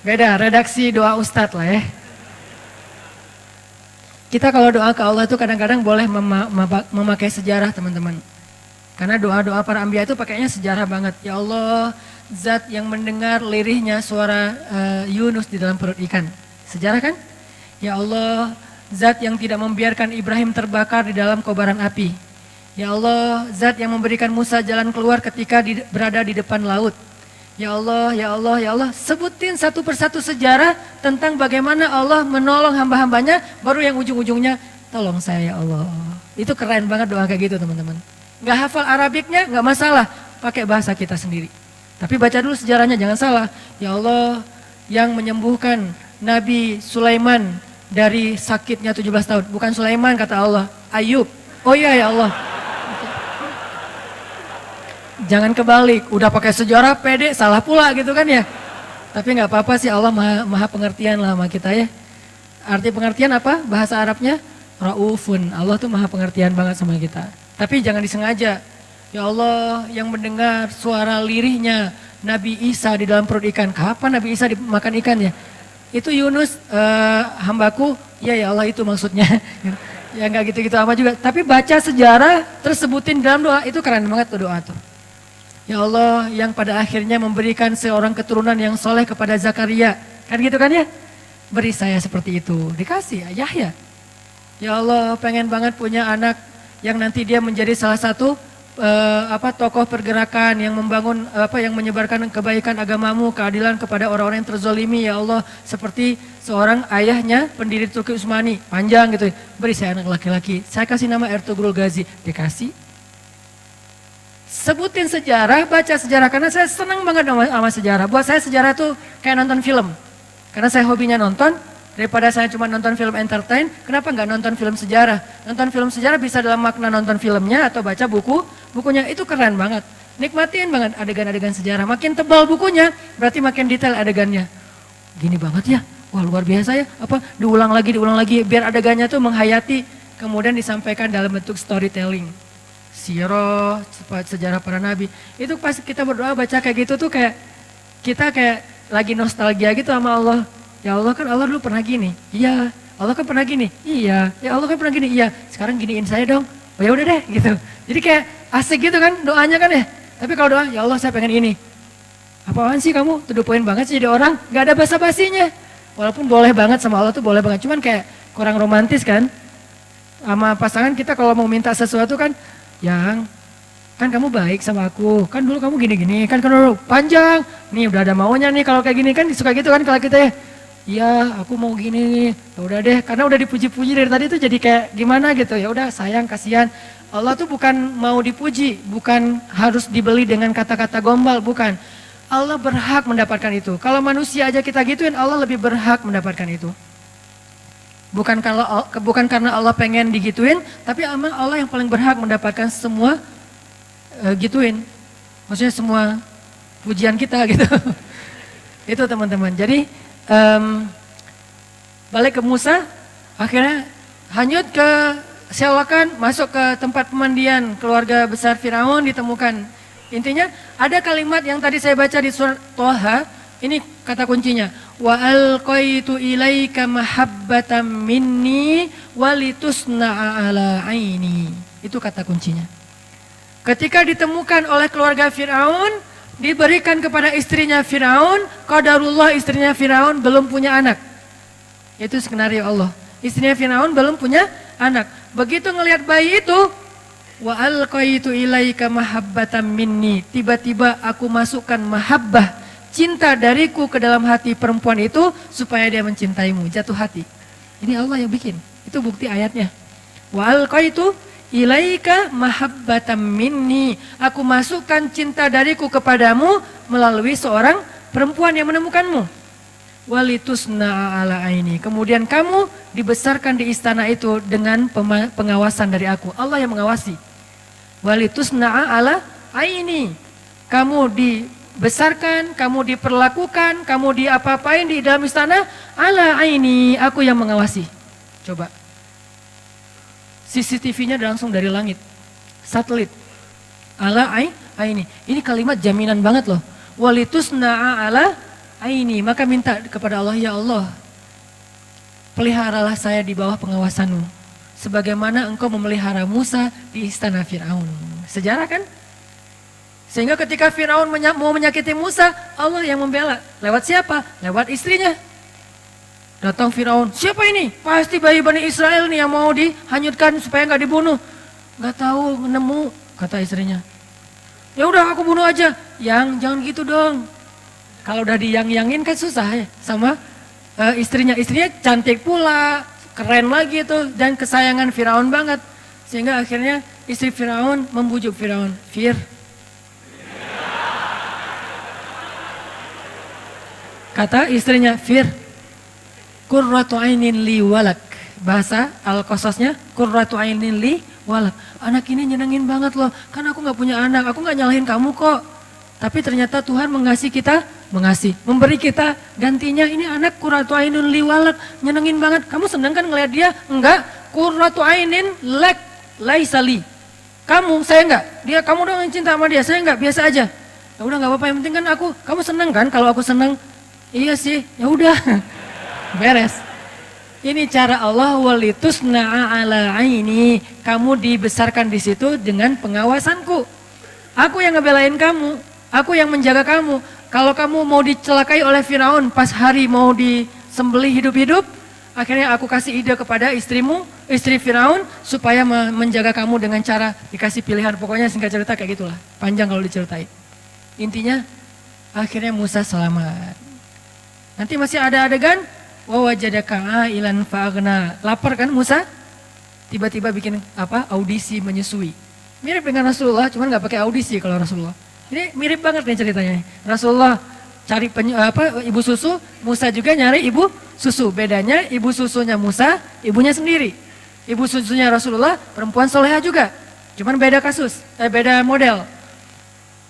Beda, redaksi doa ustadz lah ya. Kita kalau doa ke Allah itu kadang-kadang boleh memakai sejarah teman-teman. Karena doa-doa para anbiya itu pakainya sejarah banget. Ya Allah, zat yang mendengar lirihnya suara Yunus di dalam perut ikan. Sejarah kan? Ya Allah, zat yang tidak membiarkan Ibrahim terbakar di dalam kobaran api. Ya Allah, zat yang memberikan Musa jalan keluar ketika berada di depan laut. Ya Allah, ya Allah, ya Allah. Sebutin satu persatu sejarah tentang bagaimana Allah menolong hamba-hambanya, baru yang ujung-ujungnya, tolong saya ya Allah. Itu keren banget doa kayak gitu teman-teman. Gak hafal Arabiknya, gak masalah, pakai bahasa kita sendiri. Tapi baca dulu sejarahnya, jangan salah. Ya Allah, yang menyembuhkan Nabi Sulaiman dari sakitnya 17 tahun. Bukan Sulaiman kata Allah, Ayub. Oh iya ya Allah. Jangan kebalik, udah pakai sejarah pede, salah pula gitu kan ya. Tapi nggak apa-apa sih, Allah maha pengertian lah sama kita ya. Arti pengertian apa? Bahasa Arabnya Raufun. Allah tuh maha pengertian banget sama kita. Tapi jangan disengaja. Ya Allah, yang mendengar suara lirihnya Nabi Isa di dalam perut ikan. Kapan Nabi Isa dimakan ikan ya? Itu Yunus hambaku, ya Allah itu maksudnya. Ya nggak gitu-gitu apa juga. Tapi baca sejarah terus sebutin dalam doa, itu keren banget tuh doa tuh. Ya Allah yang pada akhirnya memberikan seorang keturunan yang soleh kepada Zakaria. Kan gitu kan ya? Beri saya seperti itu. Dikasih Yahya. Ya Allah pengen banget punya anak yang nanti dia menjadi salah satu tokoh pergerakan yang membangun yang menyebarkan kebaikan agamamu, keadilan kepada orang-orang yang terzolimi ya Allah, seperti seorang ayahnya pendiri Turki Utsmani, panjang gitu. Beri saya anak laki-laki, saya kasih nama Ertugrul Ghazi. Dikasih. Sebutin sejarah, baca sejarah, karena saya senang banget sama sejarah. Buat saya sejarah tuh kayak nonton film, karena saya hobinya nonton. Daripada saya cuma nonton film entertain, kenapa nggak nonton film sejarah? Nonton film sejarah bisa dalam makna nonton filmnya atau baca bukunya, itu keren banget. Nikmatin banget adegan-adegan sejarah. Makin tebal bukunya, berarti makin detail adegannya. Gini banget ya, wah luar biasa ya. Diulang lagi, biar adegannya tuh menghayati, kemudian disampaikan dalam bentuk storytelling. Sirah, sejarah para nabi. Itu pas kita berdoa baca kayak gitu tuh kayak kita kayak lagi nostalgia gitu sama Allah. Ya Allah kan Allah dulu pernah gini, iya. Allah kan pernah gini, iya. Ya Allah kan pernah gini, iya. Sekarang giniin saya dong. Oh ya udah deh gitu. Jadi kayak asik gitu kan doanya kan ya. Tapi kalau doa, ya Allah saya pengen ini. Apaan sih kamu? To the point banget sih jadi orang. Gak ada basa-basinya. Walaupun boleh banget sama Allah tuh boleh banget. Cuman kayak kurang romantis kan. Sama pasangan kita kalau mau minta sesuatu kan, yang kan kamu baik sama aku, kan dulu kamu gini-gini, kan dulu panjang, nih udah ada maunya nih kalau kayak gini kan suka gitu kan kalau kita ya, iya aku mau gini nih, ya udah deh, karena udah dipuji-puji dari tadi tuh jadi kayak gimana gitu, ya udah sayang kasihan. Allah tuh bukan mau dipuji, bukan harus dibeli dengan kata-kata gombal, bukan. Allah berhak mendapatkan itu. Kalau manusia aja kita gituin, Allah lebih berhak mendapatkan itu. Bukan karena Allah pengen digituin, tapi emang Allah yang paling berhak mendapatkan semua gituin. Maksudnya semua pujian kita gitu. Itu teman-teman. Jadi balik ke Musa, akhirnya hanyut ke sewakan, masuk ke tempat pemandian keluarga besar Firaun ditemukan. Intinya ada kalimat yang tadi saya baca di surat Thaha, ini kata kuncinya. Wa alqaitu ilaika mahabbatan minni walitusna'a ala aini. Itu kata kuncinya. Ketika ditemukan oleh keluarga Firaun, diberikan kepada istrinya Firaun, qadarullah istrinya Firaun belum punya anak. Itu skenario Allah. Istrinya Firaun belum punya anak. Begitu ngelihat bayi itu, wa alqaitu ilaika mahabbatan minni. Tiba-tiba aku masukkan mahabbah, cinta dariku ke dalam hati perempuan itu supaya dia mencintaimu, jatuh hati. Ini Allah yang bikin. Itu bukti ayatnya. Wa alqaitu ilaika mahabbatan minni. Aku masukkan cinta dariku kepadamu melalui seorang perempuan yang menemukanmu. Walitusna ala aini. Kemudian kamu dibesarkan di istana itu dengan pengawasan dari aku. Allah yang mengawasi. Walitusna ala aini. Kamu dibesarkan, kamu diperlakukan, kamu diapa-apain di dalam istana ala aini. Aku yang mengawasi. Coba. CCTV-nya langsung dari langit. Satelit. Ala aini. Ini kalimat jaminan banget loh. Walitusna ala aini. Maka minta kepada Allah, ya Allah, peliharalah saya di bawah pengawasanmu. Sebagaimana engkau memelihara Musa di istana Firaun. Sejarah kan? Sehingga ketika Firaun mau menyakiti Musa, Allah yang membela. Lewat siapa? Lewat istrinya. Datang Firaun, siapa ini? Pasti bayi Bani Israel nih yang mau dihanyutkan supaya nggak dibunuh. Nggak tahu, nemu, kata istrinya. Ya udah aku bunuh aja. Jangan gitu dong. Kalau udah diyang-yangin kan susah ya sama istrinya. Istrinya cantik pula, keren lagi tuh dan kesayangan Firaun banget. Sehingga akhirnya istri Firaun membujuk Firaun, kata istrinya, Qurratu ainin li walak. Bahasa Al-Qasasnya, Qurratu ainin li walak. Anak ini nyenengin banget loh. Kan aku gak punya anak, aku gak nyalahin kamu kok. Tapi ternyata Tuhan mengasihi kita, memberi kita gantinya. Ini anak Qurratu ainun li walak, nyenengin banget. Kamu seneng kan ngeliat dia? Enggak. Qurratu ainin lak laisali. Kamu, saya enggak. Kamu dong yang cinta sama dia, saya enggak, biasa aja. Ya udah gak apa-apa, yang penting kan kamu seneng kan? Kalau aku seneng, iya sih, ya udah. Beres. Ini cara Allah, walitusna'a ala aini. Kamu dibesarkan di situ dengan pengawasanku. Aku yang ngebelain kamu, aku yang menjaga kamu. Kalau kamu mau dicelakai oleh Firaun pas hari mau disembelih hidup-hidup, akhirnya aku kasih ide kepada istrimu, istri Firaun, supaya menjaga kamu dengan cara dikasih pilihan. Pokoknya singkat cerita kayak gitulah, panjang kalau diceritain. Intinya akhirnya Musa selamat. Nanti masih ada adegan wa wajadaka ailan fa'aghna. Lapar kan Musa? Tiba-tiba bikin audisi menyusui. Mirip dengan Rasulullah, cuman nggak pakai audisi kalau Rasulullah. Ini mirip banget nih ceritanya. Rasulullah cari ibu susu, Musa juga nyari ibu susu. Bedanya ibu susunya Musa, ibunya sendiri. Ibu susunya Rasulullah perempuan soleha juga. Cuman beda kasus, beda model.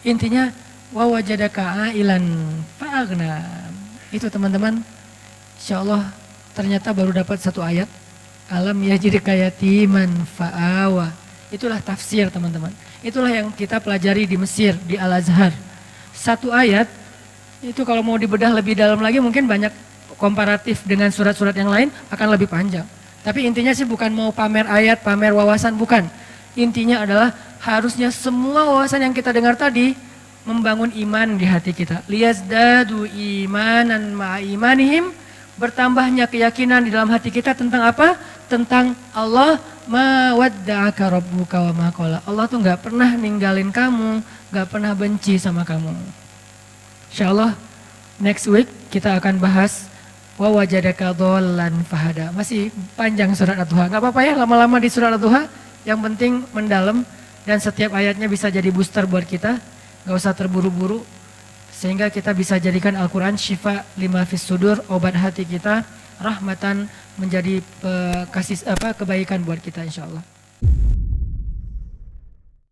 Intinya wa wajadaka ailan fa'aghna. Itu teman-teman. Insyaallah ternyata baru dapat satu ayat. Alam yajidka yatiman fa'awa. Itulah tafsir teman-teman. Itulah yang kita pelajari di Mesir, di Al-Azhar. Satu ayat, itu kalau mau dibedah lebih dalam lagi mungkin banyak komparatif dengan surat-surat yang lain akan lebih panjang. Tapi intinya sih bukan mau pamer ayat, pamer wawasan, bukan. Intinya adalah harusnya semua wawasan yang kita dengar tadi membangun iman di hati kita. Liyazdadu imanan ma'a imanihim. Bertambahnya keyakinan di dalam hati kita tentang apa? Tentang Allah, ma wadda'aka rabbuka wa ma qala. Allah tuh nggak pernah ninggalin kamu, nggak pernah benci sama kamu. Insyaallah next week kita akan bahas wa wajadaka dhallan fahada. Masih panjang surat Ad-Duha. Nggak apa-apa ya lama-lama di surat Ad-Duha. Yang penting mendalam dan setiap ayatnya bisa jadi booster buat kita. Nggak usah terburu-buru sehingga kita bisa jadikan Al-Quran syifa lima fis sudur, obat hati kita, rahmatan menjadi kebaikan buat kita insyaallah.